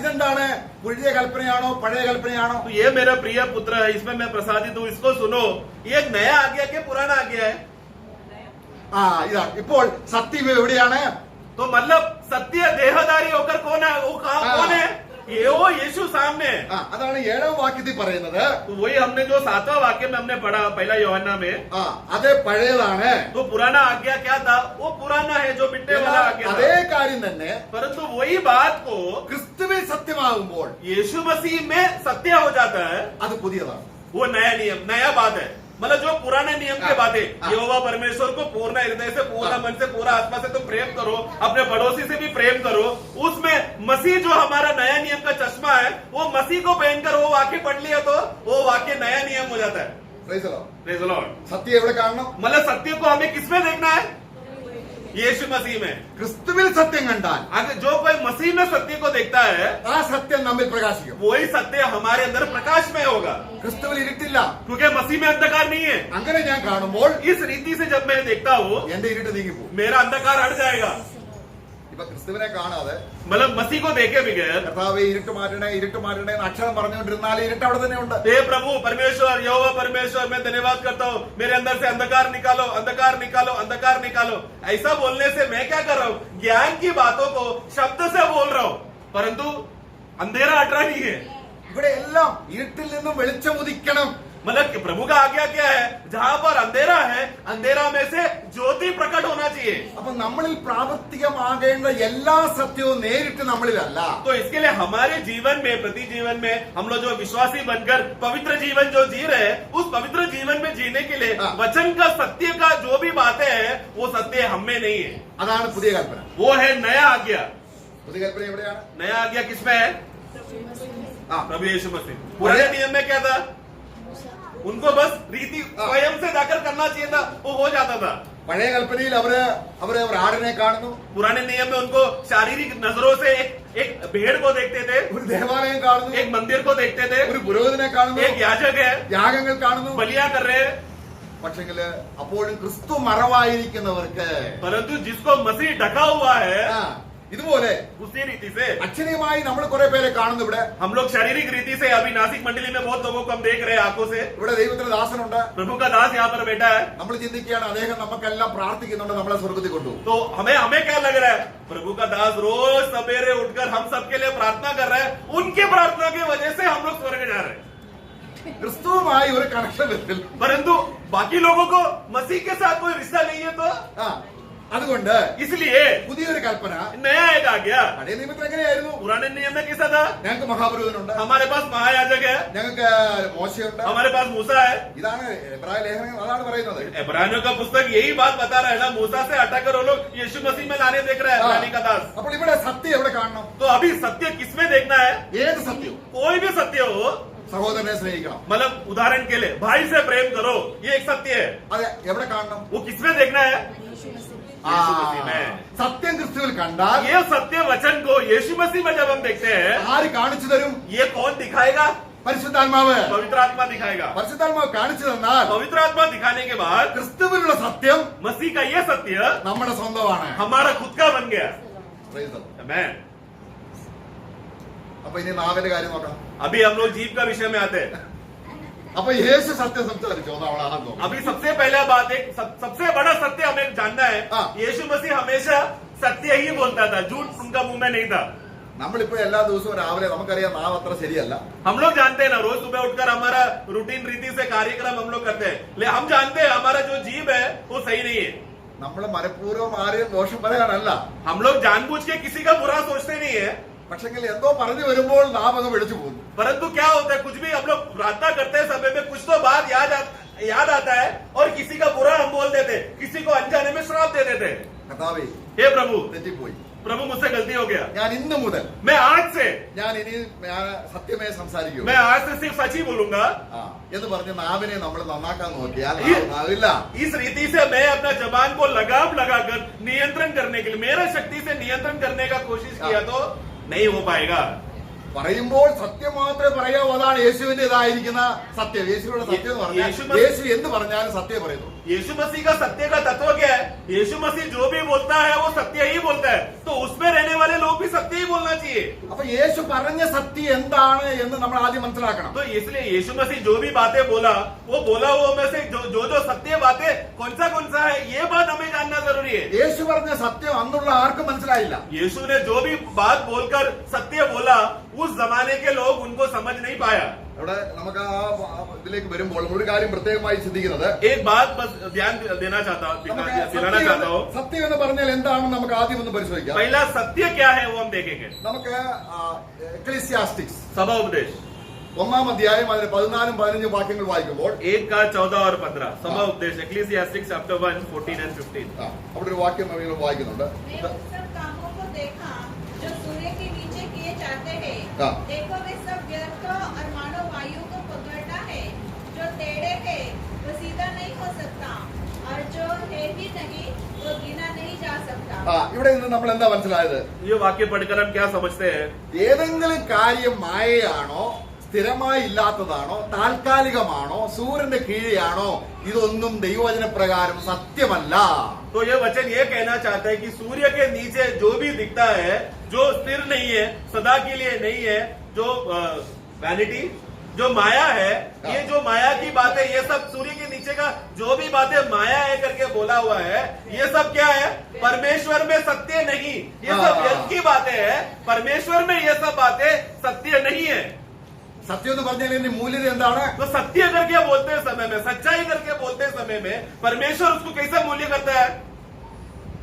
ഇതെന്താണ്? പുതിയ കൽപ്പനയാണോ പഴയ കൽപ്പനയാണോ? तो ये मेरा प्रिय पुत्र है, इसमें मैं प्रसादित हूँ, इसको सुनो। ये एक नया आज्ञा के पुराना आज्ञा है। ഇതാണ്. ഇപ്പോൾ സത്യം എവിടെയാണ്? तो मतलब सत्य देहधारी होकर कौन है, वो कौन है? ये वो यीशु सामने है। അതാണ് 7-ാം വാക്യത്തിൽ പറയുന്നത്. तो वही हमने जो 7वां वाक्य में हमने पढ़ा पहला यूहन्ना में, അത് പഴയതാണ്. तो पुराना आज्ञा क्या था, वो पुराना है जो मिटने वाला आज्ञा അതേ था। കാര്യം തന്നെ परंतु वही बात को ക്രിസ്തുവിൽ സത്യമാകുമ്പോൾ यीशु मसीह में सत्य हो जाता है, അത് പുതിയതാണ്. वो नया नियम, नया बात है। मतलब जो पुराने नियम के बातें, यहोवा परमेश्वर को पूर्ण हृदय से, पूर्ण मन से, पूरा आत्मा से तुम प्रेम करो, अपने पड़ोसी से भी प्रेम करो, उसमें मसीह जो हमारा नया नियम का चश्मा है, वो मसीह को पहनकर वो वाक्य पढ़ लिया तो वो वाक्य नया नियम हो जाता है। Praise the Lord. Praise the Lord। സത്യം എവിടെ കാണണം? मतलब सत्य को हमें किसमें देखना है, यीशु मसीह में। ക്രിസ്തുവിൽ സത്യം കണ്ടാൽ अगर जो कोई मसीह में सत्य को देखता है, ആ സത്യം നമ്മിൽ പ്രകാശിക്കും. वही सत्य हमारे अंदर प्रकाश में होगा, ക്രിസ്തുവിൽ ഇരുട്ടില്ല. क्योंकि मसीह में अंधकार नहीं है। അങ്ങനെ ഞാൻ കാണുമ്പോൾ इस रीति से जब मैं देखता हूँ, എന്റെ ഇരുട്ട് നീങ്ങിപ്പോകും. मेरा अंधकार हट जाएगा। ഇപ്പൊ ക്രിസ്തുവിനെ കാണാതെ मतलब मसीह को देखे बगैर, കർത്താവെ ഇരുട്ട് മാറ്റണേ എന്ന് അക്ഷരം പറഞ്ഞുകൊണ്ടിരുന്നാൽ ഇരുട്ട് അവിടെ തന്നെ ഉണ്ട്. हे प्रभु परमेश्वर, यहोवा परमेश्वर, मैं धन्यवाद करता हूँ, मेरे अंदर से अंधकार निकालो, अंधकार निकालो, अंधकार निकालो। ऐसा बोलने से मैं क्या कर रहा हूँ, ज्ञान की बातों को शब्द से बोल रहा हूँ, परंतु अंधेरा हट रहा नहीं है। ഇവിടെ എല്ലാം ഇരുട്ടിൽ നിന്നും വെളിച്ചം ഉദിക്കണം. मतलब कि प्रभु का आज्ञा क्या है, जहाँ पर अंधेरा है, अंधेरा में से ज्योति प्रकट होना चाहिए। അപ്പൊ നമ്മളിൽ പ്രാവർത്തികമാകേണ്ട എല്ലാ സത്യവും നേരിട്ട് നമ്മളിലല്ല. तो इसके लिए हमारे जीवन में, प्रति जीवन में हम लोग जो विश्वासी बनकर पवित्र जीवन जो जी रहे हैं, उस पवित्र जीवन में जीने के लिए वचन का, सत्य का जो भी बातें हैं, वो सत्य हम में नहीं है। അതാണ് പുതിയ കൽപ്പന. वो है नया आज्ञा। പുതിയ കൽപ്പന എവിടെയാണ്? नया आज्ञा किसमें है, प्रभु यीशु मसीह। पुराने नियम में क्या था, उनको बस रीति स्वयं से जाकर करना चाहिए था, वो हो जाता था। പഴയ കൽപ്പനയിൽ അവര് ആടിനെ കാണുന്നു, पुराने नियम में उनको शारीरिक नजरों से एक भेड़ को देखते थे, ഒരു ദേവാലയം കാണുന്നു, एक मंदिर को देखते थे, ഒരു പുരോഹിതനെ കാണുന്നു, एक याजक है, യാഗങ്ങൾ കാണുന്നു. बलियां कर रहे हैं। പക്ഷെങ്കില് അപ്പോഴും ക്രിസ്തു മറവായിരിക്കുന്നവർക്ക്, परंतु जिसको मसीह ढका हुआ है, ഇതുപോലെ उसी रीति से അക്ഷരീയമായി നമ്മൾ കുറെ പേരെ കാണുന്നു. ഇവിടെ हम लोग शारीरिक रीति से अभी नासिक मंडली में बहुत लोगों को हम देख रहे हैं आंखों से। ഇവിടെ ദൈവത്തിന്റെ ദാസനുണ്ട്. प्रभु का दास यहाँ पर बैठा है। നമ്മൾ ചിന്തിക്കുകയാണ് അദ്ദേഹം നമുക്കെല്ലാം പ്രാർത്ഥിക്കുന്നുണ്ട്, നമ്മളെ സ്വർഗത്തിൽ കൊണ്ടുപോകും. तो हमें क्या लग रहा है, प्रभु का दास रोज सवेरे उठकर हम सबके लिए प्रार्थना कर रहे हैं, उनकी प्रार्थना की वजह से हम लोग स्वर्ग जा रहे हैं। ക്രിസ്തുവുമായി ഒരു കണക്ഷൻ വരില്ല. परंतु बाकी लोगों को मसीह के साथ कोई रिश्ता नहीं है, तो അതുകൊണ്ട് इसलिए പുതിയൊരു കൽപ്പന नया एक आ गया। പഴയ നിയമത്തിൽ എങ്ങനെയായിരുന്നു? पुराने नियम में कैसा था? ഞങ്ങൾക്ക് മഹാപുരോഹിതനുണ്ട്, हमारे पास महायाजक है, ഞങ്ങൾക്ക് മോശയുണ്ട്. हमारे पास मूसा है। ഇതാണ് എബ്രായ ലേഖനം അതാണ് പറയുന്നത്. इब्रानियों का पुस्तक यही बात बता रहा है ना, मूसा से हटाकर वो लोग यीशु मसीह में लाने देख रहा है इब्रानी का दास। അപ്പോൾ ഇവിടെ സത്യം എവിടെ കാണണം? तो अभी सत्य किसमें देखना है? ഏത് സത്യവും? कोई भी सत्य हो, സഹോദരനെ സ്നേഹിക്കണം. मतलब उदाहरण के लिए भाई से प्रेम करो, ये एक सत्य है। അതെ, എവിടെ കാണണം? वो किसमें देखना है? ആ, यीशु मसीह में। സത്യം ക്രിസ്തുവിൽ കണ്ടാൽ ये सत्य वचन को यीशु मसीह में जब हम देखते हैं, ആര് കാണിച്ചു തരും? ये कौन दिखाएगा? പരിശുദ്ധാത്മാവ്. पवित्र आत्मा दिखाएगा। പരിശുദ്ധാത്മാവ് കാണിച്ചു തന്നാൽ पवित्र आत्मा दिखाने के बाद ക്രിസ്തുവിലുള്ള സത്യം मसीह का ये सत्य നമ്മുടെ സ്വന്തമാണ്. हमारा खुद का बन गया। Praise the Lord. Amen। അപ്പൊ ഇനി നാവിന്റെ കാര്യം നോക്കാം. अभी हम लोग जीव का विषय में आते हैं। അപ്പൊ യേശു സത്യം സംസാരിച്ചു നമ്മളാണെന്ന് തോന്നുന്നു. अभी सबसे पहला बात एक सबसे बड़ा सत्य हमें जानना है। हाँ। यीशु मसीह हमेशा सत्य ही बोलता था, झूठ उनका मुंह में नहीं था। നമ്മളിപ്പോ എല്ലാ ദിവസവും രാവിലെ നമുക്കറിയാം നാവ് അത്ര ശരിയല്ല. हम लोग जानते हैं ना, रोज सुबह उठकर हमारा रूटीन रीति से कार्यक्रम हम लोग करते हैं, लेकिन हम जानते हैं हमारा जो जीव है वो सही नहीं है। നമ്മൾ മനഃപൂർവ്വം ആരെയും ദോഷം പറയാനല്ല, हम लोग जानबूझ के किसी का बुरा सोचते नहीं है, പക്ഷെങ്കിൽ എന്തോ പറഞ്ഞു വരുമ്പോൾ നാം അങ്ങ് വിളിച്ചു പോകുന്നു. परंतु क्या होता है, कुछ भी हम लोग प्रार्थना करते हैं समय में कुछ तो बात याद आता है और किसी का बुरा हम बोल देते, किसी को अनजाने में श्राप दे देते। കർത്താവേ, हे प्रभु, തെറ്റിപ്പോയി, प्रभु मुझसे गलती हो गया, ഞാൻ ഇന്നു മുതൽ मैं आज से ഞാൻ സത്യമേ സംസാരിക്കൂ मैं आज से सिर्फ सच ही बोलूंगा। എന്ന് പറഞ്ഞ് നാവിനെ നമ്മൾ നന്നാക്കാൻ നോക്കിയാൽ ഈ നാവില്ല. इस रीति से मैं अपना जबान को लगाम लगाकर नियंत्रण करने के लिए, मेरा शक्ति से नियंत्रण करने का कोशिश किया तो नहीं हो पाएगा। പറയുമ്പോൾ സത്യം മാത്രമേ പറയാവൂ. അതാണ് യേശുവിന്റെ ഇതായിരിക്കുന്ന സത്യം. യേശുവിന്റെ സത്യം എന്ന് പറഞ്ഞാൽ യേശു എന്ത് പറഞ്ഞാലും സത്യം പറയുന്നു. यीशु मसीह का सत्य का तत्व क्या है? यीशु मसीह जो भी बोलता है वो सत्य ही बोलता है, तो उसमें रहने वाले लोग भी सत्य ही बोलना चाहिए। അപ്പൊ യേശു പറഞ്ഞ സത്യം എന്താണ് എന്ന് നമ്മൾ ആദ്യം മനസ്സിലാക്കണം. तो इसलिए यीशु मसीह जो भी बातें बोला, वो बोला हुआ में से जो सत्य बातें कौन सा है, ये बात हमें जानना जरूरी है। യേശു പറഞ്ഞ സത്യം അന്നുള്ള ആർക്കും മനസ്സിലായില്ല. यीशु ने जो भी बात बोलकर सत्य बोला, उस जमाने के लोग उनको समझ नहीं पाया। അവിടെ നമുക്ക് ആ ഇതിലേക്ക് വരുമ്പോൾ ഒരു കാര്യം പ്രത്യേകമായി ചിന്തിക്കുന്നത്, एक बात बस ध्यान देना चाहता हूँ। സത്യം എന്ന് പറഞ്ഞാൽ എന്താണെന്ന് നമുക്ക് ആദ്യം ഒന്ന് പരിശോധിക്കാം. पहला सत्य क्या है वो हम देखेंगे। നമുക്ക് എക്ലീസിയാസ്റ്റിക്സ് सभा उपदेश 1-ാം അധ്യായം അതിന് 14-15 വാക്യങ്ങൾ വായിക്കുമ്പോൾ 1:14 और 15 सभा उपदेश Ecclesiastes chapter 1 14 and 15। അവിടെ ഒരു വാക്യം നമ്മൾ വായിക്കുന്നുണ്ട്. मैं उन सब कामों को देखा जो सूर्य के नीचे किए जाते हैं। हाँ। देखो वे सब व्यर्थ और मानव वायु को पकड़ना है, जो टेढ़े है वो सीधा नहीं हो सकता, और जो है ही नहीं वो गिना नहीं जा सकता। ഇവിടെ നിന്ന് നമ്മൾ എന്താ മനസ്സിലായത്? ये वाक्य पढ़कर हम क्या समझते हैं? ഏതെങ്കിലും കാര്യം മായയാണോ, സ്ഥിരമായി ഇല്ലാത്തതാണോ, താൽക്കാലികമാണോ, സൂര്യന്റെ കീഴെയാണോ, ഇതൊന്നും ദൈവവചന പ്രകാരം സത്യമല്ല. तो ये वचन ये कहना चाहता है कि सूर्य के नीचे जो भी दिखता है, जो स्थिर नहीं है, सदा के लिए नहीं है, जो वैनिटी, जो माया है, ये जो माया की बात है, ये सब सूर्य के नीचे का जो भी बातें माया है करके बोला हुआ है, ये सब क्या है? परमेश्वर में सत्य नहीं, ये सब व्यर्थ की बातें हैं। परमेश्वर में ये सब बातें सत्य नहीं है। സത്യം എന്ന് പറഞ്ഞാൽ ഇതിന്റെ മൂല്യത എന്താണ്? तो सत्य करके बोलते समय में, सच्चाई करके बोलते समय में परमेश्वर उसको कैसा मूल्य करता है?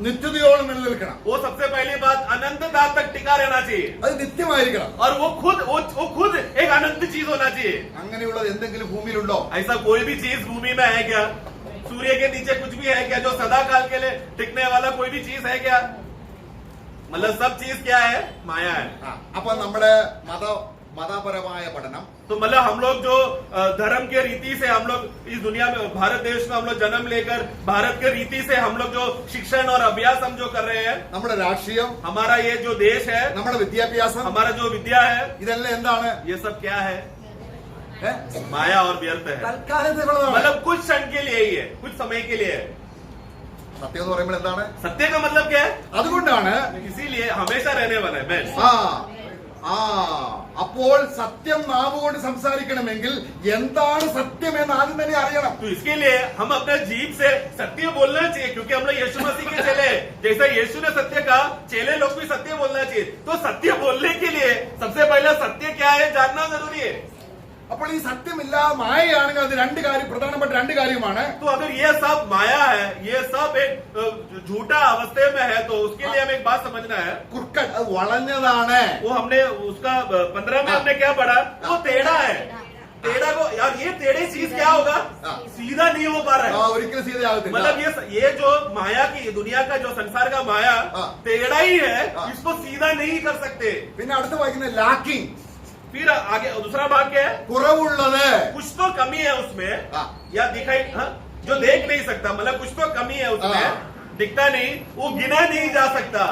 നിത്യതയോളം നിലനിൽക്കണം. वो सबसे पहली बात अनंतता तक टिका रहना चाहिए, അത് നിത്യമായിരിക്കണം. और वो खुद एक अनंत चीज होना चाहिए। അങ്ങനെയുള്ളത് എന്തെങ്കിലും ഭൂമിയിലുണ്ടോ? ऐसा कोई भी चीज भूमि में है क्या? सूर्य के नीचे कुछ भी है क्या जो सदा काल के लिए टिकने वाला कोई भी चीज है क्या? मतलब सब चीज क्या है? माया है। അപ്പൊ നമ്മുടെ മതപരമായ പഠനം, तो मतलब हम लोग जो धर्म के रीति से हम लोग इस दुनिया में, भारत देश में हम लोग जन्म लेकर भारत के रीति से हम लोग जो शिक्षण और अभ्यास हम जो कर रहे हैं, നമ്മുടെ രാഷ്ട്രീയം, हमारा ये जो देश है, നമ്മുടെ വിദ്യാഭ്യാസം, हमारा जो विद्या है, ഇതെല്ലാം എന്താണ്? ये सब क्या है? माया और व्यर्थ है। തൽക്കാലത്തേക്കുള്ളതാണ്. मतलब कुछ क्षण के लिए ही है, कुछ समय के लिए है। സത്യം എന്ന് പറയുമ്പോൾ എന്താണ്? सत्य का मतलब क्या है? അതുകൊണ്ടാണ് इसीलिए हमेशा रहने वाला है। मैं അപ്പോൾ സത്യം നാവുകൊണ്ട് സംസാരിക്കണമെങ്കിൽ എന്താണ് സത്യം എന്ന് ആദ്യം തന്നെ അറിയണം. तो इसके लिए हम अपने जीभ से सत्य बोलना चाहिए, क्योंकि हम लोग यीशु मसीह के चेले हैं। जैसा यीशु ने सत्य कहा, चेले लोग भी सत्य बोलना चाहिए। तो सत्य बोलने के लिए सबसे पहला सत्य क्या है जानना जरूरी है। അപ്പോൾ ഈ സത്യമില്ല മായയാണെങ്കിൽ അത് രണ്ട് കാര്യം, പ്രധാനപ്പെട്ട രണ്ട് കാര്യമാണ്. तो अगर ये सब माया है, ये सब एक झूठा अवस्थे में है, तो उसके लिए हमें एक बात समझना है. കുറുക്കൻ, അത് വളഞ്ഞതാണ്. वो हमने उसका 15 में हमने क्या पढ़ा, वो टेढ़ा है. टेढ़ा को यार, ये टेढ़ी चीज क्या होगा, सीधा नहीं हो पा रहा है. ഒരിക്കലും സീതയാകത്തില്ല. मतलब ये जो माया की दुनिया का जो संसार का माया टेढ़ा ही है, इसको सीधा नहीं कर सकते. പിന്നെ അടുത്ത് വായിക്കുന്ന ലാക്കിംഗ്, फिर आगे दूसरा भाग क्या है, കുറവുള്ളത്. कुछ तो कमी है उसमें, हाँ। या दिखाई, हाँ, जो देख नहीं सकता, मतलब कुछ तो कमी है उसमें, दिखता नहीं, वो गिना नहीं जा सकता.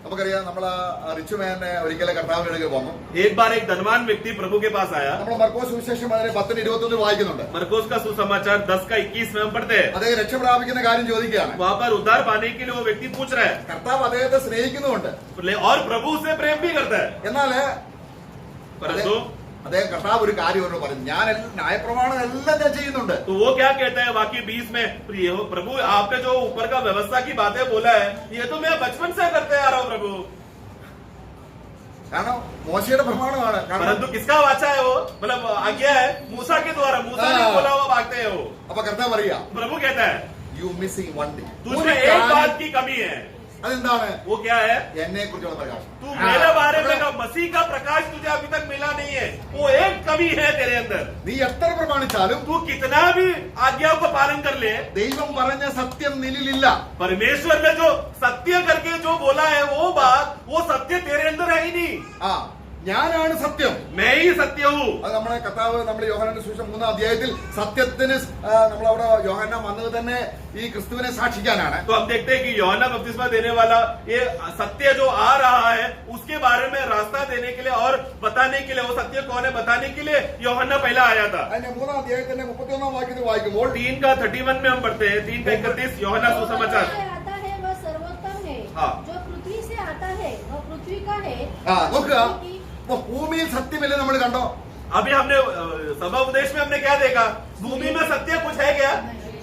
നമുക്കറിയാം, നമ്മള് റിച്ച് മാനെ ഒരിക്കലും കർത്താവിന്റെ അടുക്കൽ വന്നു. एक बार एक धनवान व्यक्ति प्रभु के पास आया. നമ്മൾ മർക്കോസ് സുവിശേഷം അതിന് 10:21 വായിക്കുന്നുണ്ട്. मरकोस का सुसमाचार 10 का 21 में हम पढ़ते हैं. അദ്ദേഹം രക്ഷ പ്രാപിക്കുന്ന കാര്യം ചോദിക്കുകയാണ്. वहां पर उद्धार पाने के लिए वो व्यक्ति पूछ रहा है, കർത്താവ് അദ്ദേഹത്തെ സ്നേഹിക്കുന്നുണ്ട്. और प्रभु उसे प्रेम भी करता है. എന്നാല് परंतु അദ്ദേഹം കർത്താവ് ഒരു കാര്യം അവരോട് പറഞ്ഞു, ഞാൻ ന്യായപ്രമാണം എല്ലാം ഞാൻ ചെയ്യുന്നുണ്ട്. तो वो क्या कहता है वाक्य 20 में, प्रभु आपने जो ऊपर का व्यवस्था की बातें बोला है, ये तो मैं बचपन से करते आ रहा हूँ प्रभु. കാരണം മോശയുടെ പ്രമാണമാണ്. परंतु किसका वाचा है वो, मतलब आज्ञा है मूसा के द्वारा, मूसा ने बोला हुआ भागते हैं वो. അപ്പൊ കർത്താവ് പറയാ, प्रभु कहता है യു മിസ്സിംഗ് വൺ തിങ്. तुझमें एक बात की कमी है. അതെന്താണ്? वो क्या है, എന്നെ കുറിച്ചുള്ള പ്രകാശം. तू मेरे बारे में का मसीह का प्रकाश तुझे अभी तक मिला नहीं है. वो एक कमी है तेरे अंदर. നീ എത്ര പ്രമാണിച്ചാലും तू कितना भी आज्ञाओं का पालन कर ले, ദൈവം പറഞ്ഞ സത്യം നിന്നിലില്ല. परमेश्वर ने जो सत्य करके जो बोला है वो बात, वो सत्य तेरे अंदर है ही नहीं. ആ, ഞാനാണ് സത്യം. मैं ही सत्य हूँ. അത് നമ്മളെ കർത്താവ് നമ്മുടെ യോഹന്നാന്റെ സുവിശേഷം 3-ാം അധ്യായത്തിൽ സത്യത്തിന് നമ്മളവിടെ യോഹന്നാൻ വന്നത് തന്നെ ഈ ക്രിസ്തുവിനെ സാക്ഷിക്കാനാണ്. तो हम देखते हैं कि यूहन्ना बपतिस्मा देने वाला ये सत्य जो आ रहा है उसके बारे में रास्ता देने के लिए और बताने के लिए, वो सत्य कौन है बताने के लिए यूहन्ना पहला आया था. അതിന്റെ 3-ാം അധ്യായത്തിന്റെ 31-ാം വാക്യത്തിൽ വായിക്കുമ്പോൾ 3 का 31 में हम पढ़ते हैं, 3 का 31 यूहन्ना सुसमाचार. आता है वह सर्वोत्तम है. हाँ. जो पृथ्वी से आता है वह पृथ्वी का है. നോക്കുക, അപ്പൊ ഭൂമിയിൽ സത്യമില്ല നമ്മൾ കണ്ടോ? अभी हमने सभा उपदेश में हमने क्या देखा, भूमि में सत्य कुछ है क्या,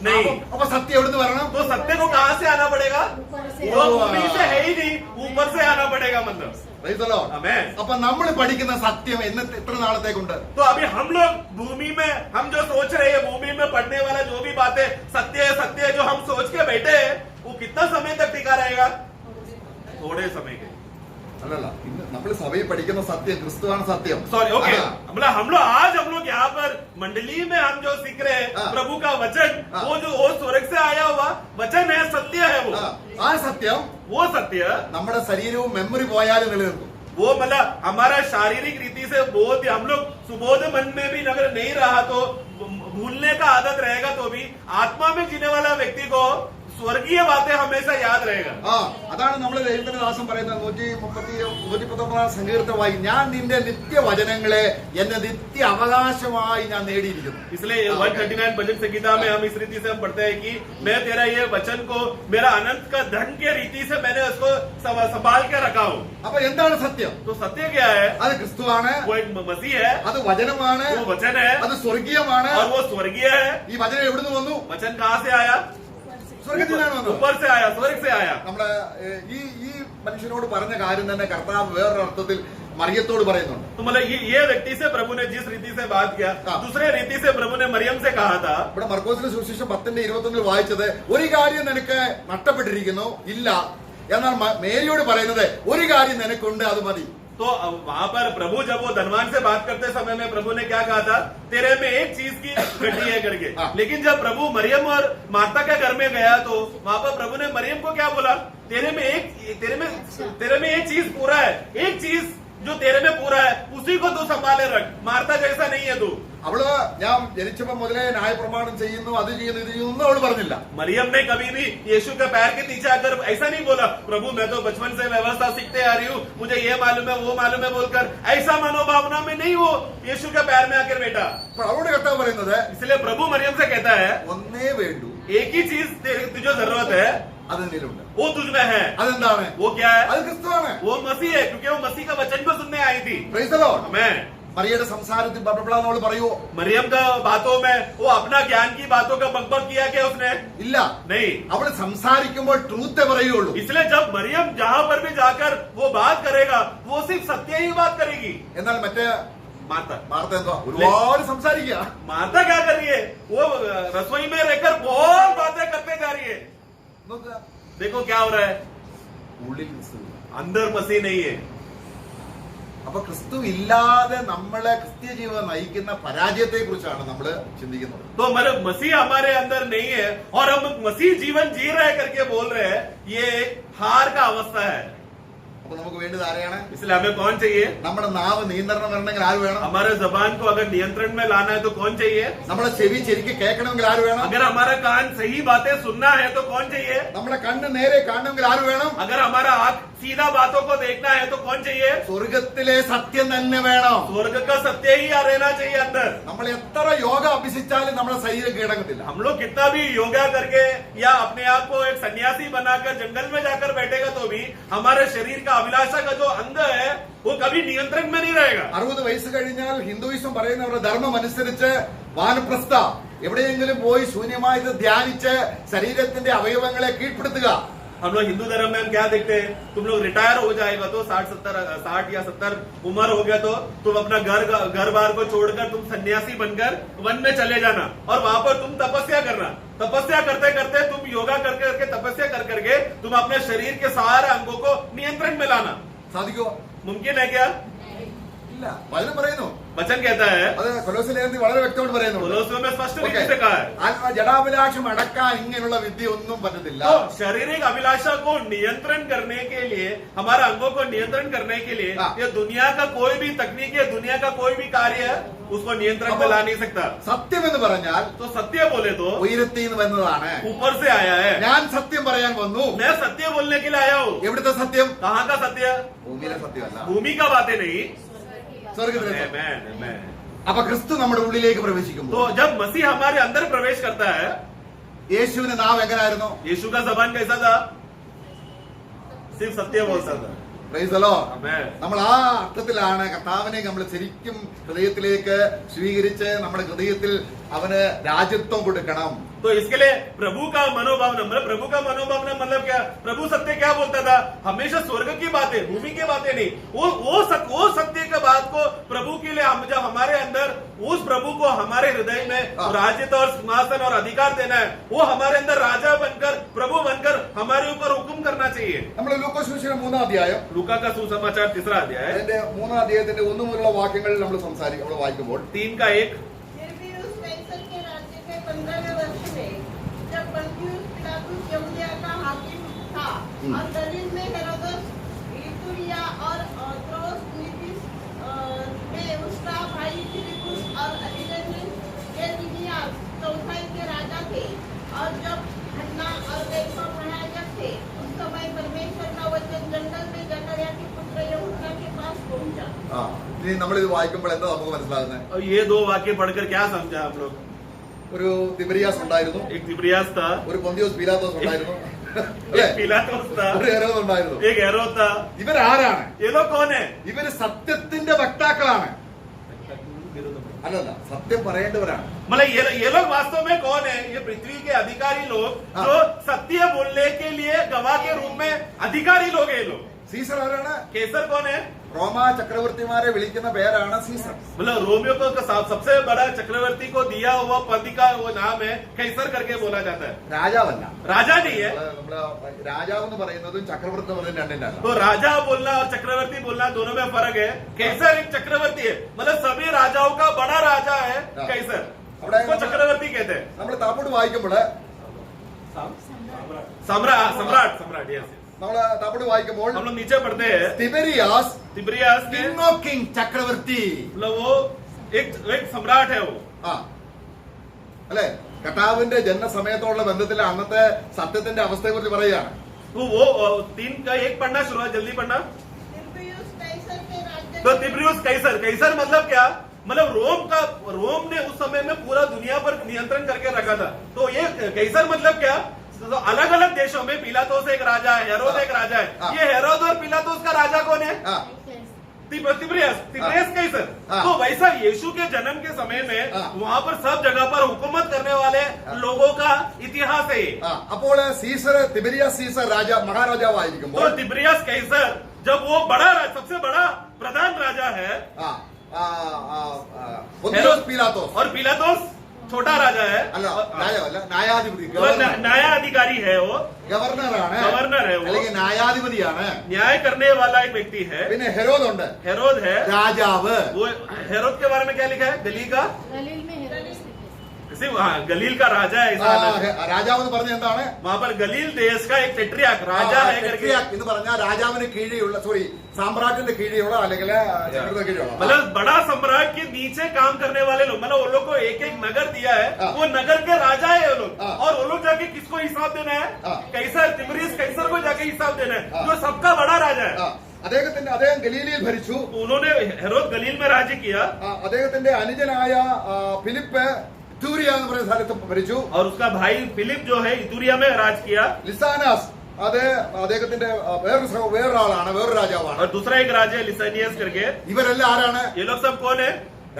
नहीं. അപ്പൊ സത്യം എവിടുന്ന് വരണം? तो सत्य को कहाँ से आना पड़ेगा, ऊपर से. वो भूमि से है ही नहीं, ऊपर से आना पड़ेगा. मतलब Praise the Lord. Amen. അപ്പൊ നമ്മൾ പഠിക്കുന്ന സത്യം എത്ര നാളത്തേക്കുണ്ട്? तो अभी हम लोग भूमि में, हम जो सोच रहे हैं भूमि में पढ़ने वाला जो भी बातें सत्य है जो हम सोच के बैठे हैं, वो कितना समय तक टिका रहेगा, थोड़े समय के. അല്ലല്ല, ഇന്ന് നമ്മൾ സഭയിൽ പഠിക്കുന്ന സത്യം ക്രിസ്തുവാണ് സത്യം. Sorry, okay. हाँ। मतलब हम लोग यहाँ पर मंडली में हम जो सीख रहे हैं हाँ। प्रभु का वचन, हाँ। वो स्वर्ग से आया हुआ वचन है, सत्य है वो. ആ സത്യം वो सत्य നമ്മുടെ ശരീരവും മെമ്മറി പോയാലും നിലനിൽക്കും. वो मतलब हमारा शारीरिक रीति से बोध, हम लोग सुबोध मन में भी अगर नहीं रहा तो भूलने का आदत रहेगा, तो भी आत्मा में जीने वाला व्यक्ति को स्वर्गीय बातें हमेशा याद रहेगा. ആ, അതാണ് നമ്മൾ ദൈവത്തിന്റെ ദാസൻ പറയുന്നത് 119 സങ്കീർത്തനമായി, ഞാൻ നിന്റെ നിത്യവചനങ്ങളെ എന്റെ നിത്യ അവകാശമായി ഞാൻ നേടിയിരിക്കുന്നു. इसलिए 139 भजन संगीता में हम इस रीति से हम पढ़ते हैं कि मैं तेरा ये वचन को मेरा अनंत का धन के रीति से मैंने उसको संभाल के रखा हूँ. അപ്പൊ എന്താണ് സത്യം? तो सत्य क्या है, അത് ക്രിസ്തുവാണ്, वो एक मसीह है, അത് വചനമാണ്, वो वचन है, അത് സ്വർഗീയമാണ്. और वो स्वर्गीय है. ഈ വചനം എവിടുന്ന് വന്നു? वचन कहाँ से आया, സ്വർഗത്തിലാണ് വന്നത്. ऊपर से आया, स्वर्ग से आया. നമ്മള് ഈ മനുഷ്യനോട് പറഞ്ഞ കാര്യം തന്നെ കർത്താവ് വേറൊരു അർത്ഥത്തിൽ മറിയത്തോട് പറയുന്നുണ്ട്. तो मतलब ये व्यक्ति से प्रभु ने जिस रीति से बात किया, हाँ. दूसरे रीति से प्रभु ने मरियम से कहा था. ഇവിടെ മർക്കോസിന്റെ സുവിശേഷം 10:21 വായിച്ചത്, ഒരു കാര്യം നിനക്ക് നഷ്ടപ്പെട്ടിരിക്കുന്നു ഇല്ല, എന്നാൽ മേരിയോട് പറയുന്നത് ഒരു കാര്യം നിനക്കുണ്ട്, അത് മതി. तो वहां पर प्रभु जब वो धनवान से बात करते समय में प्रभु ने क्या कहा था, तेरे में एक चीज की घटी है करके. हाँ. लेकिन जब प्रभु मरियम और मार्ता के घर में गया तो वहां पर प्रभु ने मरियम को क्या बोला, तेरे में एक चीज पूरा है, एक चीज जो तेरे में पूरा है उसी को तू संभाले रख, मार्ता जैसा नहीं है तू. അവള് ഞാൻ ജനിച്ചപ്പോ മുതലേ ന്യായപ്രമാണം ചെയ്യുന്നു, അത് ചെയ്യുന്നു, ഇത് ചെയ്യുന്നു അവള് പറഞ്ഞില്ല. मरियम ने कभी भी यीशु के पैर के नीचे आकर ऐसा नहीं बोला, प्रभु मैं तो बचपन से व्यवस्था सीखते आ रही हूँ, मुझे ये मालूम है वो मालूम है बोलकर ऐसा मनोभावना में नहीं वो यीशु के पैर में आकर बैठा. അപ്പൊ അവളോട് കർത്താവ് പറയുന്നത് इसलिए प्रभु मरियम से कहता है, ഒന്നേ വേണ്ടു, एक ही चीज तुझे जरूरत है, അത് നിന്നിലുണ്ട്. वो तुझ में है. അതെന്താണ്? वो क्या है, അത് ക്രിസ്തുവാണ്. वो मसीह है, क्योंकि वो मसीह का वचन को सुनने आई थी. Praise the Lord. मैं മറിയയുടെ സംസാരത്തിൽ ബബ്ബളാന്നവൾ പറയൂ? मरियम का बातों में वो अपना ज्ञान की बातों का बकबक किया क्या उसने, ഇല്ല. नहीं. അവള് സംസാരിക്കുമ്പോൾ ട്രൂത്തേ പറയുള്ളൂ. इसलिए जब मरियम जहां पर भी जाकर वो बात करेगा वो सिर्फ सत्य ही बात करेगी. എന്നാൽ മറ്റേ माता മാർത്ത എന്തുവാ ഒരുപാട് സംസാരിക്കുക. माता क्या कर रही है? वो रसोई में रहकर बहुत बातें करते जा रही है। നോക്കുക, देखो क्या हो रहा है, ഉള്ളിൽ ക്രിസ്തു. अंदर मसीह नहीं है। അപ്പൊ ക്രിസ്തു ഇല്ലാതെ നമ്മളെ ക്രിസ്തീയ ജീവിതം നയിക്കുന്ന പരാജയത്തെ കുറിച്ചാണ് നമ്മൾ ചിന്തിക്കുന്നത്. तो मतलब मसीह हमारे अंदर नहीं है और हम मसीह जीवन जी रहे करके बोल रहे हैं, ये एक हार का अवस्था है। അപ്പൊ നമുക്ക് വേണ്ടത് ആരെയാണ്? इसलिए हमें कौन चाहिए? നമ്മുടെ നാവ് നിയന്ത്രണം വരണമെങ്കിൽ ആര് വേണം? हमारे जबान को अगर नियंत्रण में लाना है तो कौन चाहिए? നമ്മുടെ ചെവി ശരിക്ക് കേൾക്കണമെങ്കിൽ ആര് വേണം? अगर हमारा कान सही बातें सुनना है तो कौन चाहिए? നമ്മുടെ കണ്ണ് നേരെ കാണണമെങ്കിൽ ആര് വേണം? अगर हमारा आंख सीधा बातों को देखना है तो कौन चाहिए? സ്വർഗത്തിലെ സത്യം തന്നെ വേണം. स्वर्ग का सत्य ही रहना चाहिए अंदर। നമ്മൾ എത്ര യോഗ അഭ്യസിച്ചാലും നമ്മുടെ ശരീരം കീഴടങ്ങത്തില്ല. हम लोग कितना भी योगा करके या अपने आप को एक सन्यासी बनाकर जंगल में जाकर बैठेगा तो भी हमारे शरीर का अभिलाषा का जो अंग है वो कभी नियंत्रण में नहीं रहेगा। 60 വയസ്സ് കഴിഞ്ഞാൽ ഹിന്ദുയിസം പറയുന്നവരുടെ ധർമ്മം അനുസരിച്ച് വാനപ്രസ്ഥ എവിടെയെങ്കിലും പോയി ശൂന്യമായത് ധ്യാനിച്ച് ശരീരത്തിന്റെ അവയവങ്ങളെ കീഴ്പ്പെടുത്തുക. हम लोग हिंदू धर्म में हम क्या देखते हैं, तुम लोग रिटायर हो जाएगा तो 60 या 70 उम्र हो गया तो तुम अपना घर बार को छोड़कर तुम सन्यासी बनकर वन में चले जाना और वहां पर तुम तपस्या करना। तपस्या करते करते तुम योगा करके तपस्या करके तुम अपने शरीर के सारे अंगों को नियंत्रण में लाना। സാധിക്കുമോ? मुमकिन है क्या? ഇല്ല. വചനം പറയുന്നു. वचन कहता है, അത് കൊലോസ്യർ ലേഖനത്തിൽ വളരെ വ്യക്തമായിട്ട് പറയുന്നുണ്ട്. कोलोसियों में स्पष्ट ഓക്കേ. रीति से कहा है, ജഡാഭിലാഷം അടക്കാൻ ഇങ്ങനെയുള്ള വിദ്യ ഒന്നും പറ്റത്തില്ല. तो शारीरिक अभिलाषा को नियंत्रण करने के लिए, हमारे अंगों को नियंत्रण करने के लिए हाँ। ये दुनिया का कोई भी तकनीक है, दुनिया का कोई भी कार्य है उसको नियंत्रण में ला नहीं सकता। സത്യം എന്ന് പറഞ്ഞാൽ तो सत्य बोले तो ഉയരത്തിൽ നിന്ന് വന്നതാണ്. ऊपर से आया है। ഞാൻ സത്യം പറയാൻ വന്നു. मैं सत्य बोलने के लिए आया हूँ। എവിടുത്തെ സത്യം? कहाँ का सत्य? ഭൂമിയിലെ സത്യമല്ല, भूमि का बातें नहीं। സ്വർഗത്തിലെ സത്യം. Amen. അപ്പൊ ക്രിസ്തു നമ്മുടെ ഉള്ളിലേക്ക് പ്രവേശിക്കുമ്പോൾ तो जब मसीह हमारे अंदर प्रवेश करता है, യേശുവിന്റെ നാവ് എങ്ങനായിരുന്നു? यीशु का जबान कैसा था? सिर्फ सत्य बोलता था। Praise the Lord. Amen. നമ്മൾ ആ അർത്ഥത്തിലാണ് കർത്താവിനെ നമ്മൾ ശരിക്കും ഹൃദയത്തിലേക്ക് സ്വീകരിച്ച് നമ്മുടെ ഹൃദയത്തിൽ അവന് രാജ്യത്വം കൊടുക്കണം. तो इसके लिए प्रभु का मनोभावना, मतलब प्रभु का मनोभावना मतलब क्या? प्रभु सत्य क्या बोलता था? हमेशा स्वर्ग की बातें, भूमि की बातें नहीं। वो सत्य के बात को प्रभु के लिए हम जब हमारे अंदर उस प्रभु को हमारे हृदय में राज्यत्व और सिंहासन और अधिकार देना है, वो हमारे अंदर राजा बनकर प्रभु बनकर हमारे ऊपर हुक्म करना चाहिए। നമ്മൾ ലൂക്കോസ് സുവിശേഷം 3-ാം അധ്യായം लूका का सुसमाचार 3रा अध्याय അതിന്റെ 3-ാം അധ്യായത്തിന്റെ 1 മുതലുള്ള വാക്യങ്ങൾ നമ്മൾ വായിക്കുമ്പോൾ 3 का 1, फिर भी उस कैसर के राज्य के 15वें वर्ष में जब पंतियुस पिलातुस यहूदिया का हाकिम था और गलील में हेरोदस इतुरिया और त्रोफिमुस में उसका भाई फिलिपुस और अलेक्जेंडर के दिनियास चौथाई के राजा थे और जब हन्ना और कैफा महायाजक थे उस समय परमेश्वर का वचन जंगल में जकरिया के पुत्र यहूदा के पास पहुंचा। ഇനി നമ്മളിത് വായിക്കുമ്പോൾ എന്താ നമുക്ക് മനസ്സിലാകുന്നത്? और ये 2 वाक्य पढ़कर क्या समझा हम लोग? ഒരു തിബരിയാസ് ഉണ്ടായിരുന്നു, एक तिब्रियास था, ഒരു പൊന്തിയോസ് പീലാത്തോസ് ഉണ്ടായിരുന്നു, അല്ലേ? एक पिलातुस था, ഒരു ഹെരോദ് ഉണ്ടായിരുന്നു. एक हेरोद था। ഇവരാരാണ്? ये लोग कौन है? ഇവര് സത്യത്തിന്റെ വക്താക്കളാണ്. അല്ലല്ല, സത്യം പറയേണ്ടവരാണ്. मतलब ये लोग वास्तव में कौन है? ये पृथ्वी के अधिकारी लोग जो सत्य बोलने के लिए गवाह के रूप में अधिकारी लोग है। ये लोग സീസർ ആരാണ്? कैसर कौन है? റോമാ ചക്രവർത്തിമാരെ വിളിക്കുന്ന പേരാണ് സീസർ. मतलब रोमियो को सबसे बड़ा चक्रवर्ती को दिया हुआ पद का वो नाम है कैसर करके बोला जाता है। രാജാവല്ല. राजा नहीं है। നമ്മള് രാജാവ് എന്ന് പറയുന്നതും ചക്രവർത്തി എന്ന് പറയുന്നതും രണ്ടിനാണ്. तो राजा बोलना और चक्रवर्ती बोलना दोनों में फर्क है। कैसर एक चक्रवर्ती है, मतलब सभी राजाओं का बड़ा राजा है कैसर, उसको चक्रवर्ती कहते हैं। നമ്മൾ താപ്പോട്ട് വായിക്കുമ്പോൾ सम्राट यस। നമ്മള് താപ്പോട്ട് വായിക്കുമ്പോൾ हम लोग नीचे पढ़ते हैं, തിബരിയാസ് तिब्रियास के കിങ് ഓഫ് കിങ് ചക്രവർത്തി. मतलब वो एक सम्राट है वो। ആ അല്ലെ, കർത്താവിന്റെ ജന്മസമയത്തോടുള്ള ബന്ധത്തിൽ അന്നത്തെ സത്യത്തിന്റെ അവസ്ഥയെ കുറിച്ച് പറയുകയാണ്. तो वो 3 का 1 पढ़ना शुरुआत, जल्दी पढ़ना। तिब्रियुस कैसर के राज्य तो तिब्रियुस कैसर मतलब क्या? मतलब रोम ने उस समय में पूरा दुनिया पर नियंत्रण करके रखा था। तो ये कैसर मतलब क्या? तो अलग अलग देशों में पिलातुस एक राजा है, हेरोद एक राजा है। ये हेरोद और पिलातुस का राजा कौन है? ആ तिब्रियस कैसर। तो वैसा यीशु के जन्म के समय में वहाँ पर सब जगह पर हुकूमत करने वाले लोगों का इतिहास है। ആ അപ്പോൾ സീസർ തിബരിയാസ് സീസർ മഹാരാജാവായിരിക്കുമ്പോൾ तो तिब्रियस कैसर जब वो सबसे बड़ा प्रधान राजा है, ആ, ആ, ആ, പീലാത്തോസ് और पिलातुस छोटा राजा है, അല്ല രാജാവല്ല ന്യായാധിപതി वो ഗവർണർ नया अधिकारी है, वो ഗവർണറാണ് गवर्नर है, वो അല്ലെങ്കിൽ ന്യായാധിപതിയാണ് न्याय करने वाला एक व्यक्ति है। പിന്നെ ഹെരോദ് ഉണ്ട് हेरोद है, രാജാവ് वो हेरोद के बारे में क्या लिखा है? गलील का गलील में हेरोदेस लिखे। सिर्फ हाँ, गलील का राजा है, ऐसा है। രാജാവ് എന്ന് പറഞ്ഞ എന്താണ് वहाँ पर गलील देश का एक टेट्रियाक राजा है करके, ടെട്രിയാക്ക് എന്ന് പറഞ്ഞാൽ രാജാവിന് കീഴിലുള്ള സാമ്രാട്ടിന്റെ കീഴിലുള്ള അല്ലെങ്കിൽ ചക്രവർത്തിയുടെ കീഴിലുള്ള मतलब बड़ा सम्राट के नीचे काम करने वाले लोग, मतलब वो लोग को एक एक नगर दिया है, हाँ। वो नगर के राजा है वो लोग, हाँ। और वो लोग जाके किसको हिसाब देना है? हाँ। कैसर, तिमरिस कैसर को जाके हिसाब देना है, हाँ। जो सबका बड़ा राजा है। അദ്ദേഹം ഗലീലയിൽ ഭരിച്ചു उन्होंने हेरोद गलील में राज्य किया, അദ്ദേഹത്തിന്റെ അനുജനായ ഫിലിപ്പ് ഇത്തൂരിയ എന്ന് പറയുന്ന സ്ഥലത്ത് ഭരിച്ചു और उसका भाई फिलिप जो है इतूरिया में राज किया, ലിസാനാസ് അത് അദ്ദേഹത്തിന്റെ വേറൊരാളാണ് വേറൊരു രാജാവാണ് और दूसरा एक राजा है लिसानियस करके। ഇവരെല്ലാം ആരാണ് ये लोग सब कौन है?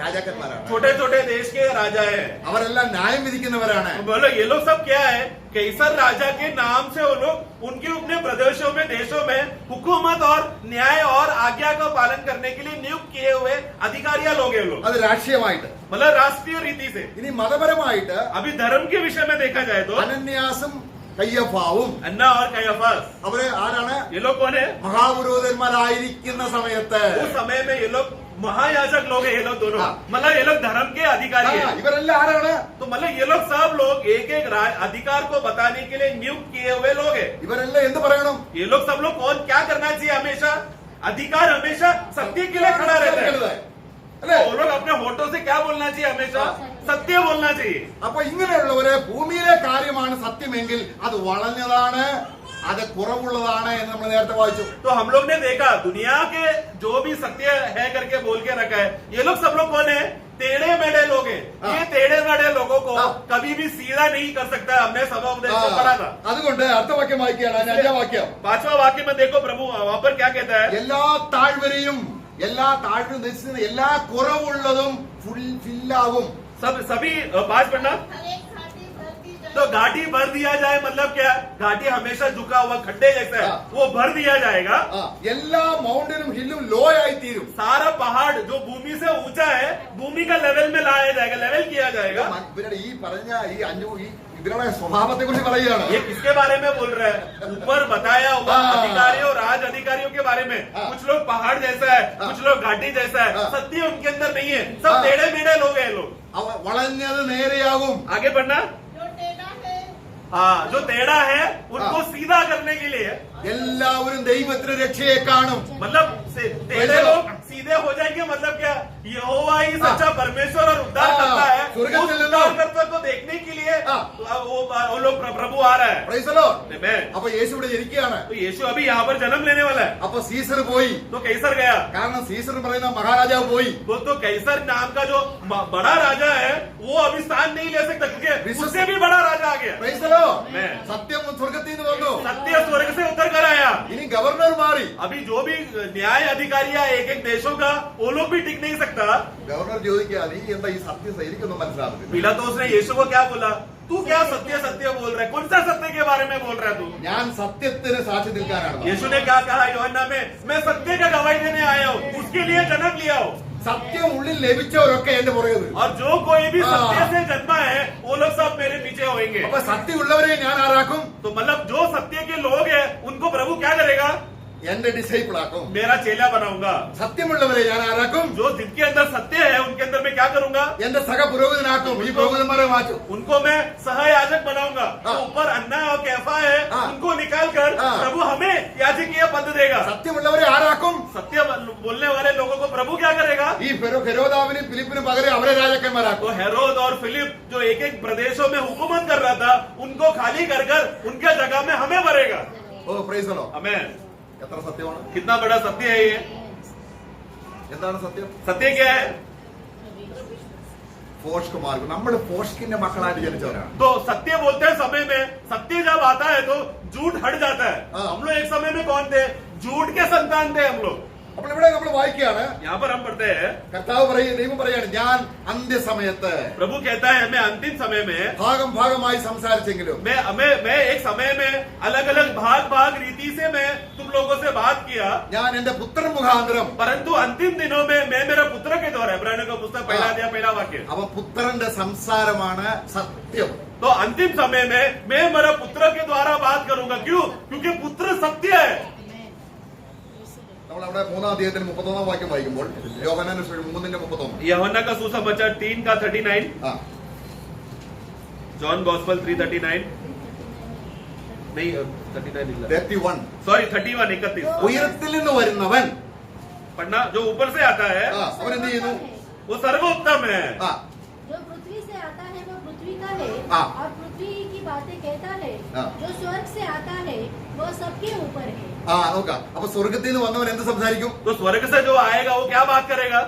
രാജാക്കന്മാരാണ് छोटे छोटे देश के राजा है। അവരെല്ലാം ന്യായം വിധിക്കുന്നവരാണ് बोलो ये लोग सब क्या है? कैसर राजा के नाम से वो लोग उनके अपने प्रदेशों में, देशों में हुकूमत और न्याय और आज्ञा का पालन करने के लिए नियुक्त किए हुए अधिकारिया लोग हैं लोग, അത് രാഷ്ട്രീയമായിട്ട് मतलब राष्ट्रीय रीति से। ഇനി മതപരമായിട്ട് अभी धर्म के विषय में देखा जाए तो അനന്യാസും കയ്യഫാവും अन्ना और कैफास, അവര് ആരാണ് ये लोग कौन है? മഹാപുരോഹിതന്മാരായിരിക്കുന്ന സമയത്ത് उस समय में ये लोग महायाजक लोग है, ये लोग दोनों, हाँ। मतलब ये लोग धर्म के अधिकारी है। ഇവരെല്ലാം ആരാണ് तो मतलब ये लोग सब लोग एक एक अधिकार को बताने के लिए नियुक्त किए हुए लोग हैं। ഇവരെല്ലാം എന്ത് പറയണം ये लोग सब लोग कौन क्या करना चाहिए? हमेशा अधिकार हमेशा सत्य के लिए खड़ा रहता है। അല്ലെ वो लोग अपने होठों से क्या बोलना चाहिए? हमेशा सत्य बोलना चाहिए। അപ്പൊ ഇങ്ങനെയുള്ളവരെ ഭൂമിയിലെ കാര്യമാണ് സത്യമെങ്കിൽ അത് വളഞ്ഞതാണ് അത് കുറവുള്ളതാണ് എന്ന് നമ്മൾ നേരത്തെ വായിച്ചു तो हम लोग ने देखा दुनिया के जो भी सत्य है करके बोल के रखा है, ये लोग सब लोग कौन है? टेढ़े मेढ़े लोग हैं। हाँ। ये टेढ़े मेढ़े लोगों को हाँ। कभी भी सीधा नहीं कर सकता। हमने सभा उपदेश में पढ़ा था। അതുകൊണ്ട് അർത്ഥവാക്യം വായിക്കുകയാണ് അതിന്റെ അഞ്ചാം വാക്യം 5वां वाक्य में देखो प्रभु वहां पर क्या कहता है? എല്ലാ താഴ്വരയും എല്ലാ താഴ്വരയും നശിക്കുന്ന എല്ലാ കുറവുള്ളതും ഫില്ലാവും सभी 5 पढ़ना। हर एक घाटी भर दी जाए। तो घाटी भर दिया जाए मतलब क्या? घाटी हमेशा झुका हुआ खड्डे जैसा है, हाँ। वो भर दिया जाएगा। എല്ലാ മൗണ്ടനും ഹില്ലും ലോ ആയി തീരും सारा पहाड़ जो भूमि से ऊंचा है, भूमि का लेवल में लाया जाएगा, लेवल किया जाएगा। ഇവരുടെ ഈ പറഞ്ഞ ഇവരുടെ സ്വഭാവത്തെ കുറിച്ച് പറയുകയാണ് ये किसके बारे में बोल रहा है? ऊपर बताया हुआ हाँ। अधिकारियों, राज अधिकारियों के बारे में। हाँ। कुछ लोग पहाड़ जैसा है, हाँ। कुछ लोग घाटी जैसा है, हाँ। सत्य उनके अंदर नहीं है, सब हाँ। टेढ़े मेढ़े लोग हैं लोग। വളഞ്ഞത് നേരെയാകും आगे बढ़ना। जो टेढ़ा है हाँ, जो टेढ़ा है उनको हाँ। सीधा करने के लिए, എല്ലാവരും ദൈവത്തിന് രക്ഷയെ കാണും मतलब टेढ़े लोग सीधे हो जाएंगे। मतलब क्या? यहोवा ही सच्चा परमेश्वर और उद्धार हाँ। करता है। स्वर्ग उस से ले लो। उद्धारकर्ता को देखने के लिए हाँ। वो लोग प्रभु आ रहा है। Praise the Lord. Amen। അപ്പൊ യേശു ഇവിടെ ജനിക്കുകയാണ് तो यीशु अभी यहाँ पर जन्म लेने वाला है। അപ്പൊ സീസർ പോയി तो कैसर गया, കാരണം സീസർ എന്ന് പറയുന്ന മഹാരാജാവ് പോയി वो तो कैसर नाम का जो बड़ा राजा है वो अभी स्थान नहीं ले सकता, क्योंकि उससे भी बड़ा राजा आ गया। Praise the Lord. Amen। സത്യം സ്വർഗത്തിൽ നിന്ന് വന്നു सत्य स्वर्ग से उतर कर आया। ഇനി ഗവർണർ മാറി अभी जो भी न्याय अधिकारी है एक एक देशों का, वो लोग भी टिक नहीं सकता। ഗവർണർ ചോദിക്കുക നീ എന്താ ഈ സത്യം ശരിക്കൊന്നും മനസ്സിലാകുന്നില്ല पिलातुस ने यीशु को क्या बोला? तू क्या सत्य सत्य बोल रहा है? कौन सा सत्य के बारे में बोल रहा है तू? ഞാൻ സത്യത്തിന് സാക്ഷി നിൽക്കാനാണ് यीशु ने क्या कहा योहन्ना में? मैं सत्य का गवाही देने आया हूँ, उसके लिए जन्म लिया हूँ। സത്യം ഉള്ളിൽ ലഭിച്ചവരൊക്കെ എന്റെ പുറകെ വരും और जो कोई भी हाँ। सत्य से जन्मा है वो लोग सब मेरे पीछे होंगे। അപ്പൊ സത്യമുള്ളവരെ ഞാൻ ആരാക്കും तो मतलब जो सत्य के लोग हैं उनको प्रभु क्या करेगा? എന്റെ ഡിസൈപ്പിൾ ആക്കും मेरा चेला बनाऊंगा। സത്യമുള്ളവരെ ഞാൻ ആരാക്കും जो जिनके अंदर सत्य है उनके अंदर मैं क्या करूंगा? എന്റെ സഹ പുരോഹിതനാക്കും ഈ പുരോഹിതന്മാരെ മാറ്റും उनको मैं सहयाजक बनाऊंगा। हाँ। तो ऊपर अन्ना और कैफा है, हाँ। उनको निकाल कर हाँ। प्रभु हमें याजकीय पद देगा। സത്യമുള്ളവരെ ആരാക്കും सत्य बोलने वाले लोगों को प्रभु क्या करेगा? ഈ ഹെരോദാവിനും ഫിലിപ്പിനും പകരം അവരെ രാജാക്കന്മാരാക്കും तो हेरोद और फिलिप जो एक एक प्रदेशों में हुकूमत कर रहा था, उनको खाली कर कर उनके जगह में हमें भरेगा। ഓ പ്രൈസലോ हमें എത്ര സത്യമാണ് कितना बड़ा सत्य है ये? എന്താണ് സത്യം सत्य क्या है? ഫോഷ്ക്ക് മാർഗം നമ്മൾ ഫോഷ്കിന്റെ മക്കളായിട്ട് ജനിച്ചവരാണ് तो सत्य बोलते हैं समय में, सत्य जब आता है तो झूठ हट जाता है। हाँ। हम लोग एक समय में कौन थे? झूठ के संतान थे हम लोग। അപ്പോൾ ഇവിടെ നമ്മൾ വായിക്കുകയാണ്, यहाँ पर हम पढ़ते हैं കർത്താവ് ദൈവം പറയാണ്, ഞാൻ അന്ത്യസമയത്ത് प्रभु कहता है मैं अंतिम समय में ഭാഗമായി സംസാരിച്ചെങ്കിലും मैं एक समय में अलग अलग भाग रीति से मैं तुम लोगों से बात किया, ഞാൻ എന്റെ പുത്രൻ മുഖാന്തരം. परंतु अंतिम दिनों में मैं मेरा पुत्र के द्वारा, इब्रानियों का पुस्तक पहला वाक्य, അവ പുത്രന്റെ സംസാരമാണ് സത്യം. तो अंतिम समय में मैं मेरा पुत्र के द्वारा बात करूंगा. क्यों? क्योंकि पुत्र सत्य है. നമ്മൾ അവിടെ 3-ാം അധ്യായത്തിന് 31-ാം വാക്യം വായിക്കുമ്പോൾ, യോഹന്നാന്റെ സുവിശേഷം 3:31. यूहन्ना का सुसमाचार 3:39, ആ, जॉन गॉस्पेल 3:39 नहीं 39 31. सॉरी 31. ഉയരത്തിൽ നിന്ന് വരുന്നവൻ पढ़ना, जो ऊपर से आता है ആ, അവൻ എന്ത് ചെയ്യുന്നു? वो सर्वोत्तम है. ആ, जो पृथ्वी से आता है वो पृथ्वी का है हाँ। और पृथ्वी की बातें कहता है। हाँ। जो स्वर्ग से आता है वो सबके ऊपर है। ആ, നോക്കാം. അപ്പൊ സ്വർഗത്തിൽ നിന്ന് വന്നവൻ എന്ത് സംസാരിക്കും? तो स्वर्ग से जो आएगा वो क्या बात करेगा?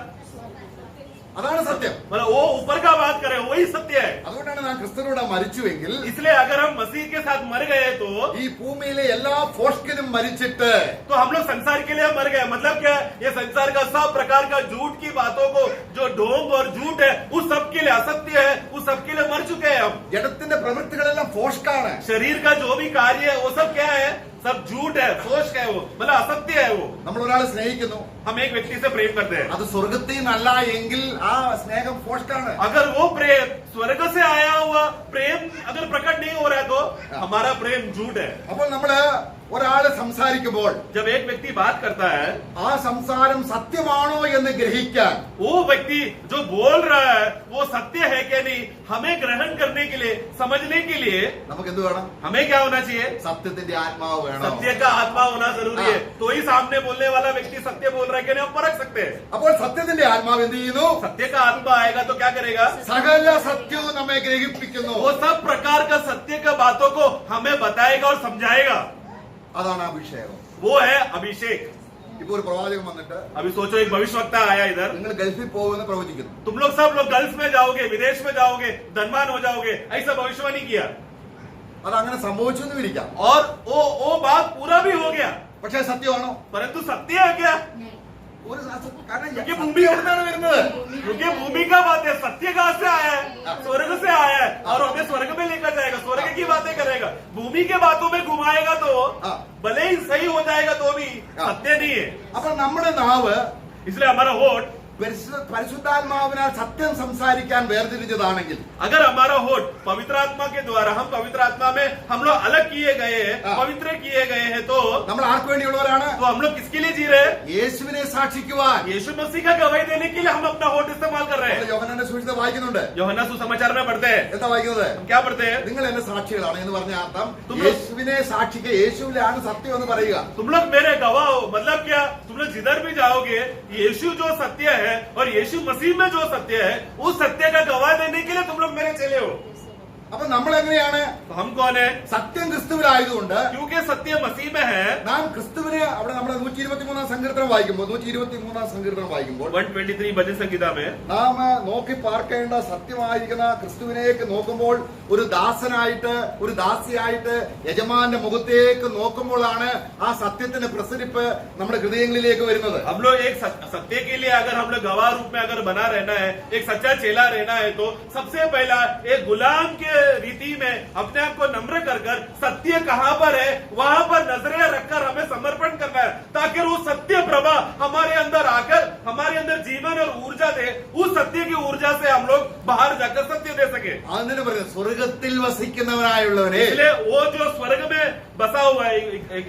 അതാണ് സത്യം. मतलब वो ऊपर का बात करेगा, वही सत्य है. അതുകൊണ്ടാണ് നാം ക്രിസ്തുവിനോട് മരിച്ചുവെങ്കിൽ इसलिए अगर हम मसीह के साथ मर गए तो ഈ ഭൂമിയിലെ എല്ലാ ഫോഷ്കിനും മരിച്ചിട്ട് हम लोग संसार के लिए मर गए. मतलब क्या? ये संसार का सब प्रकार का झूठ की बातों को, जो ढोंग और झूठ है, उस सब के लिए असत्य है, उस सब के लिए मर चुके हैं हम. ജഡത്തിന്റെ പ്രവൃത്തികളെല്ലാം ഫോഷ്കാണ്. शरीर का जो भी कार्य है वो सब क्या है? सब झूठ है, फोश है वो, मतलब असत्य है वो. നമ്മൾ ഒരാളെ സ്നേഹിക്കുന്നു, हम एक व्यक्ति से प्रेम करते हैं. അത് സ്വർഗത്തിൽ നിന്നല്ല എങ്കിൽ ആ സ്നേഹം ഫോഷ്കാണ്. अगर वो प्रेम स्वर्ग से आया हुआ प्रेम अगर प्रकट नहीं हो रहा है तो हमारा प्रेम झूठ है. അപ്പോൾ നമ്മള് ഒരാള് സംസാരിക്കുമ്പോൾ जब एक व्यक्ति बात करता है, ആ സംസാരം സത്യമാണോ എന്ന് ഗ്രഹിക്കാൻ वो व्यक्ति जो बोल रहा है वो सत्य है क्या नहीं, हमें ग्रहण करने के लिए, समझने के लिए നമുക്ക് എന്ത് വേണം? हमें क्या होना चाहिए? സത്യത്തിന്റെ ആത്മാവ് വേണം. सत्य का आत्मा होना जरूरी है. तो ही सामने बोलने वाला व्यक्ति सत्य बोल रहा है कि नहीं, हम परख सकते हैं. അപ്പോൾ സത്യത്തിന്റെ ആത്മാവ് എന്ത് ചെയ്യുന്നു? सत्य का आत्मा आएगा तो क्या करेगा? സകല സത്യവും നമ്മെ ഗ്രഹിപ്പിക്കുന്നു. वो सब प्रकार का सत्य का बातों को हमें बताएगा और समझाएगा. അതാണ് അഭിഷേകം. वो है अभिषेक. ഇപ്പൊ ഒരു പ്രവാചകൻ വന്നിട്ട് अभी सोचो एक भविष्यवक्ता आया इधर, നിങ്ങൾ ഗൾഫിൽ പോകുമെന്ന് പ്രവചിക്കുന്നു. तुम लोग सब लोग गल्फ में जाओगे, विदेश में जाओगे, धनवान हो जाओगे, ऐसा भविष्यवाणी किया അത് അങ്ങനെ സംഭവിച്ചു എന്ന് വിളിക്കാം. और वो बात पूरा भी हो गया, പക്ഷേ സത്യമാണോ? परंतु सत्य है क्या? ഒരു കാരണം क्योंकि भूमि എവിടുന്നാണ് വരുന്നത്? क्योंकि भूमि का बात है, सत्य कहाँ से आया है? स्वर्ग से आया है और हमें स्वर्ग में लेकर जाएगा, स्वर्ग की बातें करेगा. भूमि के बातों में घुमाएगा तो हाँ। भले ही सही हो जाएगा तो भी हाँ। सत्य नहीं है. അപ്പൊ നമ്മുടെ നാവ് इसलिए हमारा होठ, പരിശുദ്ധാത്മാവിനാൽ സത്യം സംസാരിക്കാൻ വേർതിരിച്ചതാണെങ്കിൽ, अगर हमारा होठ पवित्र आत्मा के द्वारा, हम पवित्र आत्मा में हम लोग अलग किए गए हैं, हाँ। पवित्र किए गए हैं, तो നമ്മൾ ആർക്ക് വേണ്ടിയുള്ളവരാണ്? हम लोग किसके लिए जी रहे हैं? യേശുവിനെ സാക്ഷിക്കുവാൻ. यीशु मसीह का गवाही देने के लिए हम अपना होठ इस्तेमाल कर रहे हैं. യോഹന്നാന്റെ സുവിശേഷം വായിക്കുന്നുണ്ട്. यूहन्ना सुसमाचार में पढ़ते हैं. എന്താ വായിക്കുന്നത്? हम क्या पढ़ते हैं? നിങ്ങൾ എന്റെ സാക്ഷികളാണ് എന്ന് പറഞ്ഞ അർത്ഥം തും- യേശുവിനെ സാക്ഷിക്കുക, യേശുവിലാണ് സത്യം എന്ന് പറയുക. तुम लोग मेरे गवाह हो. मतलब क्या? तुम लोग जिधर भी जाओगे, यीशु जो सत्य है और यीशु मसीह में जो सत्य है, उस सत्य का गवाह देने के लिए तुम लोग मेरे चेले हो. അപ്പൊ നമ്മൾ എങ്ങനെയാണ്? तो हम कौन है? സത്യം ക്രിസ്തുവിലായതുകൊണ്ട് क्योंकि सत्य मसीह में है. നാം ക്രിസ്തുവിനെ അവിടെ നമ്മുടെ 123-ാം സങ്കീർത്തനം വായിക്കുമ്പോൾ 123-ാം സങ്കീർത്തനം വായിക്കുമ്പോൾ 123 भजन संगीता में നാം നോക്കി പാർക്കേണ്ട സത്യമായിരിക്കുന്ന ക്രിസ്തുവിനേക്ക് നോക്കുമ്പോൾ ഒരു ദാസനായിട്ട്, ഒരു ദാസിയായിട്ട് യജമാന്റെ മുഖത്തേക്ക് നോക്കുമ്പോഴാണ് ആ സത്യത്തിന്റെ പ്രസരിപ്പ് നമ്മുടെ ഹൃദയങ്ങളിലേക്ക് വരുന്നത്. हम लोग एक सत्य के लिए अगर हम लोग गवाह रूप में अगर बना रहना है, एक सच्चा चेला रहना है, तो सबसे पहला एक गुलाम के रीति में अपने आप को नम्र कर सत्य कहाँ पर है वहां पर नजरें रखकर हमें समर्पण करना है, ताकि वो सत्य प्रभा हमारे अंदर आकर हमारे अंदर जीवन और ऊर्जा दे. उस सत्य की ऊर्जा से हम लोग बाहर जाकर सत्य दे सके. അതിന് പറയുന്നത് സ്വർഗത്തിൽ വസിക്കുന്നവനായുള്ളവനെ. इसलिए वो जो स्वर्ग में बसा हुआ है,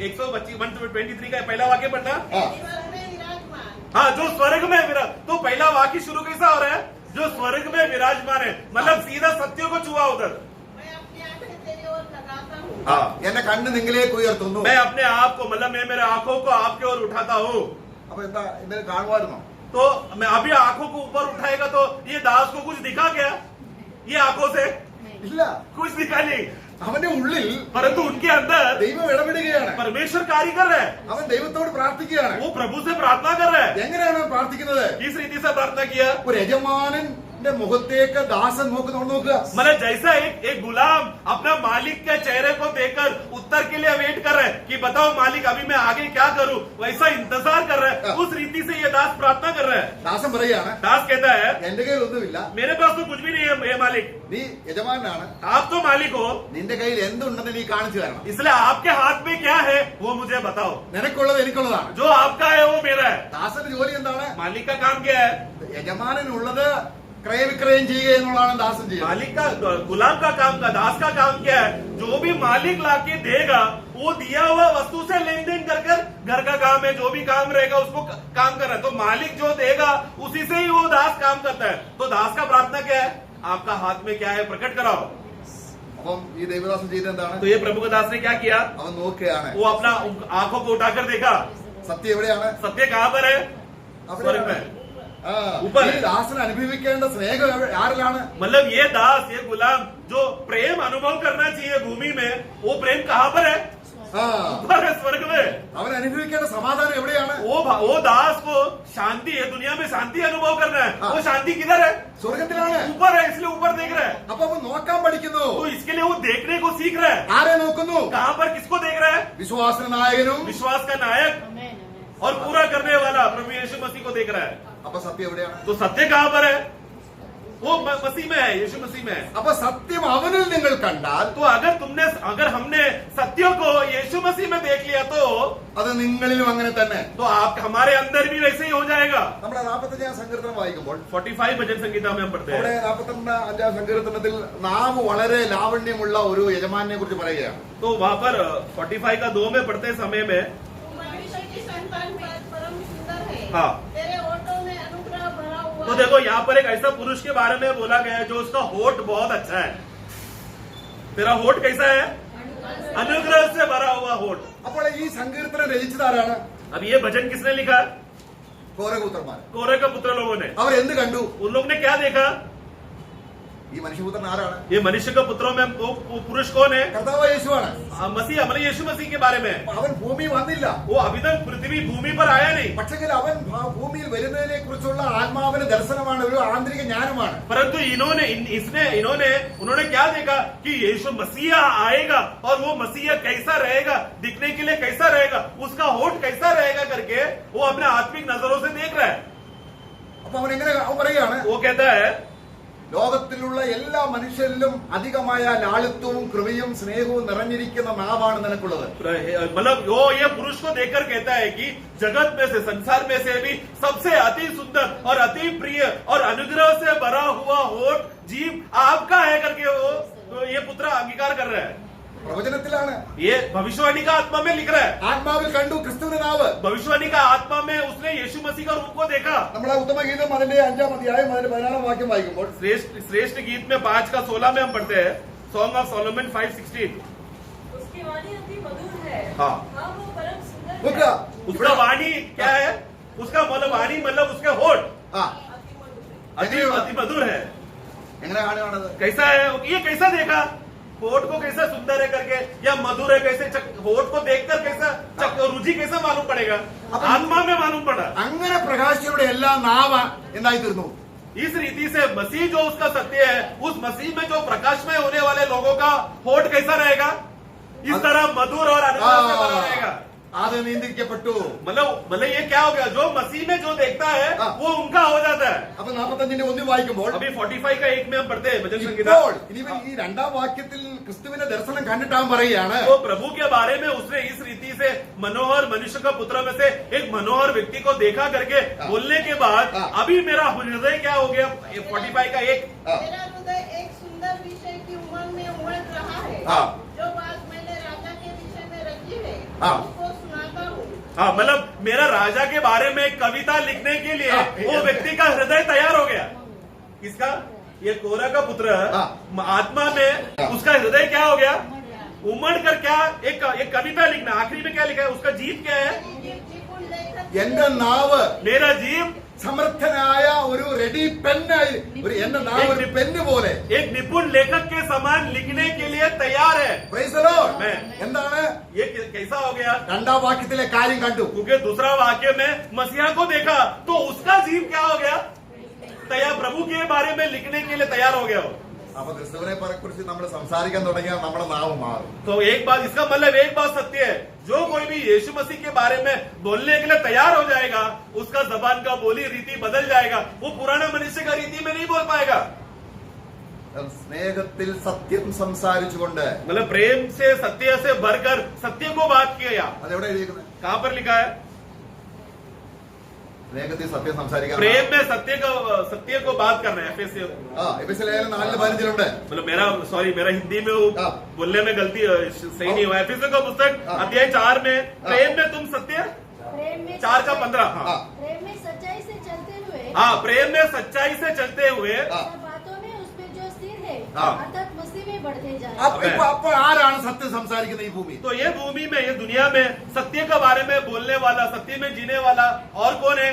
123 का पहला वाक्य पढ़ना. ആ, स्वर्ग में विराजमान. हाँ, जो स्वर्ग में विराज, तो पहला वाक्य शुरू कैसा हो रहा है? जो स्वर्ग में विराजमान है, मतलब सीधा सत्य को छुआ उधर. मैं अपनी आंखें तेरी ओर लगाता हूँ. हाँ, എന്റെ കണ്ണ് നിങ്ങളിലേക്ക് ഉയർത്തുന്നു. मैं अपने आप को, मतलब मैं मेरे आंखों को आपके ओर उठाता हूँ. അപ്പൊ എന്താ ഇന്നലെ കാണുമായിരുന്നോ? तो मैं अभी आंखों को ऊपर उठाएगा तो ये दास को कुछ दिखा क्या? ये आंखों से ഇല്ല. कुछ दिखा नहीं, അവന്റെ ഉള്ളിൽ परंतु उनके अंदर ദൈവം ഇടപെടുകയാണ്. परमेश्वर कार्य कर रहा है. അവൻ ദൈവത്തോട് പ്രാർത്ഥിക്കുകയാണ്. वो प्रभु से प्रार्थना कर रहा है. എങ്ങനെയാണ് അവൻ പ്രാർത്ഥിക്കുന്നത്? किस रीति से प्रार्थना किया? ഒരു യജമാനൻ എന്റെ മുഖത്തേക്ക് ദാസൻ നോക്കുക. मतलब जैसा एक गुलाम अपना मालिक के चेहरे को देखकर उत्तर के लिए वेट कर रहे हैं कि बताओ मालिक अभी मैं आगे क्या करूं, वैसा इंतजार कर रहे हैं. उस रीति से ये दास प्रार्थना कर रहे हैं. ദാസൻ പറയാണ്, दास कहता है എന്റെ കയ്യിൽ ഒന്നുമില്ല, मेरे पास तो कुछ भी नहीं है ये मालिक, നീ യജമാനാണ്, आप तो मालिक हो, നിന്റെ കയ്യിൽ എന്തുണ്ടെന്ന് നീ കാണിച്ചു തരണം. इसलिए आपके हाथ में क्या है वो मुझे बताओ. നിനക്കുള്ളത് എനിക്കുള്ളതാണ്. जो आपका है वो मेरा है. ദാസന്റെ ജോലി എന്താണ്? मालिक का काम क्या है? യജമാനനുള്ളത് ക്രയവിക്രയം ചെയ്യുക എന്നുള്ളതാണ് ദാസൻ ചെയ്യുന്നത്. मालिक का गुलाम का काम का दास का काम क्या है? जो भी मालिक लाके देगा वो दिया हुआ वस्तु से लेन देन कर घर का काम है, जो भी काम रहेगा उसको काम करना है. तो मालिक जो देगा उसी से ही वो दास काम करता है. तो दास का प्रार्थना क्या है? आपका हाथ में क्या है प्रकट कराओ. അപ്പം ഈ ദൈവദാസൻ ചെയ്ത എന്താണ്? तो ये प्रभु का दास ने क्या किया? അവൻ നോക്കുകയാണ്, वो अपना आंखों को उठाकर देखा. സത്യം എവിടെയാണ്? सत्य कहाँ पर है? स्वर्ग में. ആ, ऊपर. ഈ ദാസന് അനുഭവിക്കേണ്ട സ്നേഹം ആരിലാണ്? मतलब ये दास ये गुलाम जो प्रेम अनुभव करना चाहिए भूमि में, वो प्रेम कहाँ पर है? ആ, ऊपर है, स्वर्ग में. അവൻ അനുഭവിക്കേണ്ട സമാധാനം എവിടെയാണ്? वो दास को शांति है, दुनिया में शांति अनुभव करना है. हाँ. वो शांति किधर है? സ്വർഗത്തിലാണ്. ऊपर है, इसलिए ऊपर देख रहा है. അപ്പൊ അവൻ നോക്കാൻ പഠിക്കുന്നു. तो इसके लिए वो देखने को सीख रहा है. ആരെ നോക്കുന്നു? कहाँ पर किसको देख रहा है? വിശ്വാസ നായകനും. विश्वास का नायक आमेन, आमेन। और पूरा करने वाला प्रभु यीशु मसीह को देख रहा है. അപ്പൊ സത്യം എവിടെയാണ്? तो सत्य कहाँ पर है? वो मसीह में है, यीशु मसीह में है. അപ്പൊ സത്യം അവനിൽ നിങ്ങൾ കണ്ടാൽ तो अगर हमने सत्य को यीशु मसीह में देख लिया तो അത് നിങ്ങളിലും അങ്ങനെ തന്നെ. आप हमारे अंदर भी वैसे ही हो जाएगा. നമ്മുടെ 45 സങ്കീർത്തനം വായിക്കുമ്പോൾ 45 भजन संगीता में हम पढ़ते അവിടെ हैं. 45 സങ്കീർത്തനത്തിൽ നാവ് വളരെ ലാവണ്യമുള്ള ഒരു യജമാനെ കുറിച്ച് പറയുകയാണ്. तो वहाँ पर 45 का 2 में पढ़ते समय में तू मनुष्य की संतान परम सुंदर है, हाँ. तेरे होठों में अनुग्रह भरा हुआ तो है। देखो यहाँ पर एक ऐसा पुरुष के बारे में बोला गया है जो उसका होठ बहुत अच्छा है. तेरा होठ कैसा है? अनुग्रह से भरा हुआ होठ. അപ്പോൾ ഈ സങ്കീർത്തനം രചിച്ചതാരാണ്? अब ये भजन किसने लिखा? കോരപുത്രന്മാർ. कोरे का पुत्र लोगों ने. അവർ എന്ത് കണ്ടു? उन लोग ने क्या देखा? ഈ മനുഷ്യപുത്രൻ ആരാണ്? ये मनुष्य के पुत्रों में वो पुरुष कौन है? കർത്താവ് യേശുവാണ്. मसीह, हमारे यीशु मसीह के बारे में. അവൻ ഭൂമി വന്നില്ല, वो अभी तक पृथ्वी भूमि पर आया नहीं, പക്ഷെങ്കിൽ അവൻ ഭൂമിയിൽ വരുന്നതിനെ കുറിച്ചുള്ള ആത്മാവിന് ദർശനമാണ്, ഒരു ആന്തരിക ജ്ഞാനമാണ്. परंतु उन्होंने क्या देखा कि यीशु मसीहा आएगा और वो मसीहा कैसा रहेगा, दिखने के लिए कैसा रहेगा, उसका होठ कैसा रहेगा करके वो अपने आत्मिक नजरों से देख रहा है. അപ്പൊ അവൻ എങ്ങനെ അവൻ പറയുകയാണ്, वो कहता है ലോകത്തിലുള്ള എല്ലാ മനുഷ്യരിലും അധികമായ ലാളിത്യവും കൃപയും സ്നേഹവും നിറഞ്ഞിരിക്കുന്ന നാവാണ് നിനക്കുള്ളത്. मतलब वो ये पुरुष को देखकर कहता है कि जगत में से, संसार में से भी सबसे अति सुंदर और अति प्रिय और अनुग्रह से भरा हुआ होठ जीव आपका है करके वो ये पुत्र अंगीकार कर रहा है. പ്രവചനത്തിലാണ്, ये भविष्यवाणी का आत्मा में लिख रहा है. ആത്മാവിൽ കണ്ടു ക്രിസ്തുവിന്റെ നാവ്. भविष्यवाणी का आत्मा में उसने यीशु मसीह का रूप को देखा. നമ്മളെ ഉത്തമഗീതം അതിന്റെ 5-ാം അധ്യായം അതിന്റെ 16-ാം വാക്യം വായിക്കുമ്പോൾ श्रेष्ठ गीत में 5 का 16 में हम पढ़ते हैं. Song of Solomon 5:16. उसकी वाणी अति मधुर है, हाँ. हाँ वो परम सुंदर നോക്കുക, है, उसका वाणी क्या है? उसका मतलब वाणी मतलब उसके होठ ആ अति मधुर है. എങ്ങനെ കാണുകയാണത്? कैसा है ये? कैसा देखा होठ को? कैसा सुंदर है करके या मधुर है कैसे? होठ को देखकर कैसा रुचि कैसा मालूम पड़ेगा? आत्मा में मालूम पड़ा. അങ്ങനെ പ്രകാശയുടെ എല്ലാ നാവ എന്തായി തീർന്നു? इस रीति से मसीह जो उसका सत्य है, उस मसीह में जो प्रकाशमय होने वाले लोगों का होठ कैसा रहेगा? इस तरह मधुर और अनुग्रह से भरा रहेगा. അത് നിയന്ത്രിക്കപ്പെട്ടു. मतलब ये क्या हो गया? जो मसीह में जो देखता है वो उनका हो जाता है. അപ്പൊ 45-ന്റെ 1 വായിക്കുമ്പോൾ अभी 45 का 1 में हम पढ़ते हैं भजन संगीता. ഇപ്പോൾ ഇനി ഈ 2-ാം വാക്യത്തിൽ ക്രിസ്തുവിന്റെ ദർശനം കണ്ടിട്ട് അവൻ പറയുകയാണ്, वो प्रभु के बारे में उसने इस रीति से मनोहर मनुष्य का पुत्र में से एक मनोहर व्यक्ति को देखा करके बोलने के बाद अभी मेरा हृदय क्या हो गया? 45 का 1. मेरा हृदय एक सुंदर विषय की उमंग में उमड़ रहा है, हाँ. जो बात मैंने राजा के विषय में रची है हाँ. उसको सुनाता हूँ. हाँ, मतलब मेरा राजा के बारे में एक कविता लिखने के लिए वो व्यक्ति का हृदय तैयार हो गया. किसका? ये कोरा का पुत्र आत्मा में उसका हृदय क्या हो गया? उमड़ कर क्या एक कविता लिखना. आखिरी में क्या लिखा है? उसका जीव क्या है? निपुण लेखक എന്റെ നാവ് मेरा जीव സമർത്ഥനായ ഒരു റെഡി പെന്നായി, എന്റെ നാവ് ഒരു പെന്ന് പോലെ. एक निपुण लेखक के समान लिखने के लिए तैयार है. Praise the Lord. मैं എന്താണ് ये कैसा हो गया? 2-ാം വാക്യത്തിലെ കാര്യം കണ്ടു. क्योंकि दूसरा वाक्य में मसीहा को देखा तो उसका जीव क्या हो गया? तैयार प्रभु के बारे में लिखने के लिए तैयार हो गया हो। അപ്പൊ ക്രിസ്തുവിനെ കുറിച്ച് നമ്മൾ സംസാരിക്കാൻ തുടങ്ങിയാൽ നമ്മുടെ നാവ് മാറും. तो एक बात, इसका मतलब एक बात सत्य है, जो कोई भी यीशु मसीह के बारे में बोलने के लिए तैयार हो जाएगा, उसका जबान का बोली रीति बदल जाएगा, वो पुराने मनुष्य का रीति में नहीं बोल पाएगा। സ്നേഹത്തിൽ സത്യം സംസാരിച്ചുകൊണ്ട്, मतलब प्रेम से सत्य से भरकर सत्य को बात किया। അതെവിടെ എഴുതിയിരിക്കുന്നത്? कहां पर लिखा है? സ്നേഹത്തിൽ സത്യം സംസാരിക്കാൻ. प्रेम में सत्य को बात करना है। एफएससी എഫെസ്യ ലേഖനം 4:15 मतलब मेरा हिंदी में वो हाँ। बोलने में गलती सही नहीं हुआ। एफएससी का पुस्तक अध्याय 4 में प्रेम में तुम सत्य, प्रेम में 4:15। हाँ प्रेम में सच्चाई से चलते हुए हाँ, प्रेम में सच्चाई से चलते हुए सब बातों में उसमें जो स्थिर है हाँ। अर्थात मसीह में बढ़ते जाए। അപ്പോൾ ആരാണ് സത്യം സംസാരിക്കുന്നത് ഈ ഭൂമി? तो ये भूमि में, ये दुनिया में सत्य के बारे में बोलने वाला, सत्य में जीने वाला और कौन है?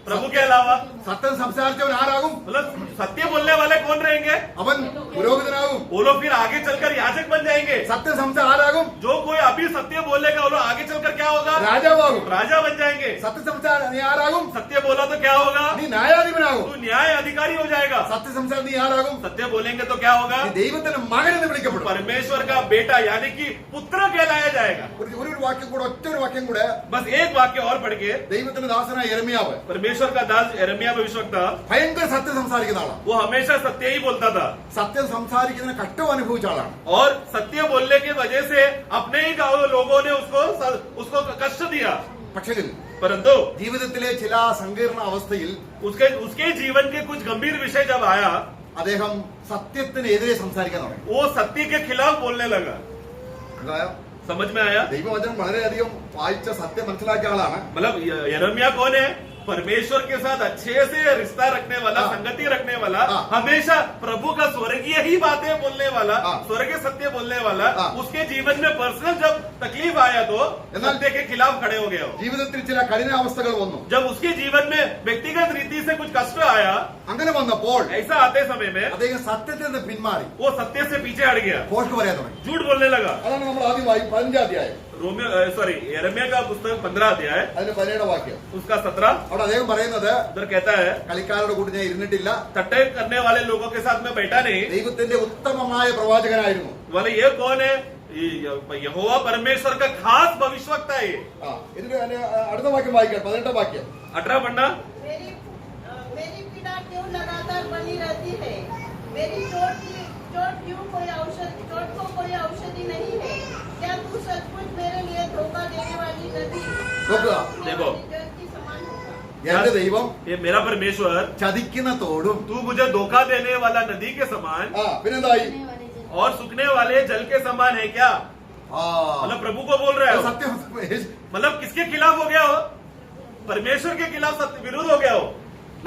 प्रभु के अलावा। സത്യം സംസാരിച്ചവൻ ആരാകും? मतलब सत्य बोलने वाले कौन रहेंगे? അവൻ പുരോഹിതനാകും. वो लोग फिर आगे चलकर याजक बन जाएंगे। സത്യം സംസാരം ആരാകും? जो कोई अभी सत्य बोलेगा वो लोग आगे चलकर क्या होगा? രാജാവാകും. राजा बन जाएंगे। സത്യം സംസാരം നീ ആരാകും? सत्य बोला तो क्या होगा? നീ ന്യായാധിപനാകും. तू न्याय अधिकारी हो जाएगा। സത്യം സംസാരം നീ ആരാകും? सत्य बोलेंगे तो क्या होगा? നീ ദൈവത്തിന്റെ മകൻ എന്ന് വിളിക്കപ്പെടും. परमेश्वर का बेटा यानी कि पुत्र कहलाया जाएगा। ഒരു വാക്യം കൂടെ, ഒറ്റ ഒരു വാക്യം കൂടെ. बस एक वाक्य और पढ़ के, ദൈവത്തിന്റെ ദാസനായ യെരമ്യാവ് परमेश्वर का दास यिर्मयाह भविष्यवक्ता, ഭയങ്കര സത്യം സംസാരിക്കുന്ന ആളാണ്. वो हमेशा सत्य ही बोलता था സത്യം സംസാരിക്കുന്നതിന് കഷ്ടം അനുഭവിച്ച ആളാണ്. और सत्य बोलने की वजह से अपने ही गांव लोगों ने उसको कष्ट दिया। പക്ഷേ परंतु ജീവിതത്തിലെ ചില സങ്കീർണ അവസ്ഥയിൽ उसके जीवन के कुछ गंभीर विषय जब आया, അദ്ദേഹം സത്യത്തിനെതിരെ സംസാരിക്കാൻ തുടങ്ങി. वो सत्य के खिलाफ बोलने लगा। മനസ്സിലായോ? समझ में आया? ദൈവവചനം വളരെയധികം വായിച്ച സത്യം മനസ്സിലാക്കിയ ആളാണ്. मतलब यिर्मयाह कौन है? परमेश्वर के साथ अच्छे से रिश्ता रखने वाला, हाँ। संगति रखने वाला, हाँ। हमेशा प्रभु का स्वर्गीय ही बातें बोलने वाला, हाँ। स्वर्गीय सत्य बोलने वाला, हाँ। उसके जीवन में पर्सनल जब तकलीफ आया तो എന്നാൽ सत्य के खिलाफ खड़े हो गए। ജീവിതത്തിൽ ചില കഠിനാവസ്ഥകൾ വന്നു. जब उसके जीवन में व्यक्तिगत रीति से कुछ कष्ट आया, അങ്ങനെ വന്നപ്പോൾ ऐसा आते समय में അദ്ദേഹം സത്യത്തിൽ നിന്ന് പിന്മാറി वो सत्य से पीछे हट गया, പോസ്റ്റ് പറയാൻ തുടങ്ങി. झूठ बोलने लगा। അതാണ് നമ്മൾ ആദ്യം 15 അധ്യായം, यिर्मयाह का पुस्तक 15 अध्याय, അതിന്റെ 17 വാക്യം. उसका 17 അവിടെ അദ്ദേഹം പറയുന്നത്, उधर कहता है, കളിക്കാരുടെ കൂടെ ഞാൻ ഇരുന്നിട്ടില്ല, टट्टे करने वाले लोगों के साथ मैं बैठा नहीं। ദൈവത്തിന്റെ ഉത്തമമായ പ്രവാചകനായിരുന്നു. बोले ये कौन है? यहोवा परमेश्वर का खास भविष्यवक्ता है। ഇതിന്റെ അടുത്ത വാക്യം വായിക്കാം, 18 വാക്യം. 18 पढ़ना। मेरी पीड़ा क्यों लगातार बनी रहती है? मेरी चोट को कोई औषधि नहीं है? क्या तू सचमुच मेरे लिए धोखा देने वाली नदी നോക്കുക, देखो, की समान होगा? എന്റെ ദൈവം ये मेरा परमेश्वर, ചതിക്കുന്ന തോടും तू मुझे धोखा देने वाला नदी के समान പിന്നെന്തായി? रहने वाले जन और सूखने वाले जल के समान है क्या? मतलब प्रभु को बोल रहे हो? സത്യം मतलब किसके खिलाफ हो गया हो? परमेश्वर के खिलाफ सत्य विरोध हो गया हो।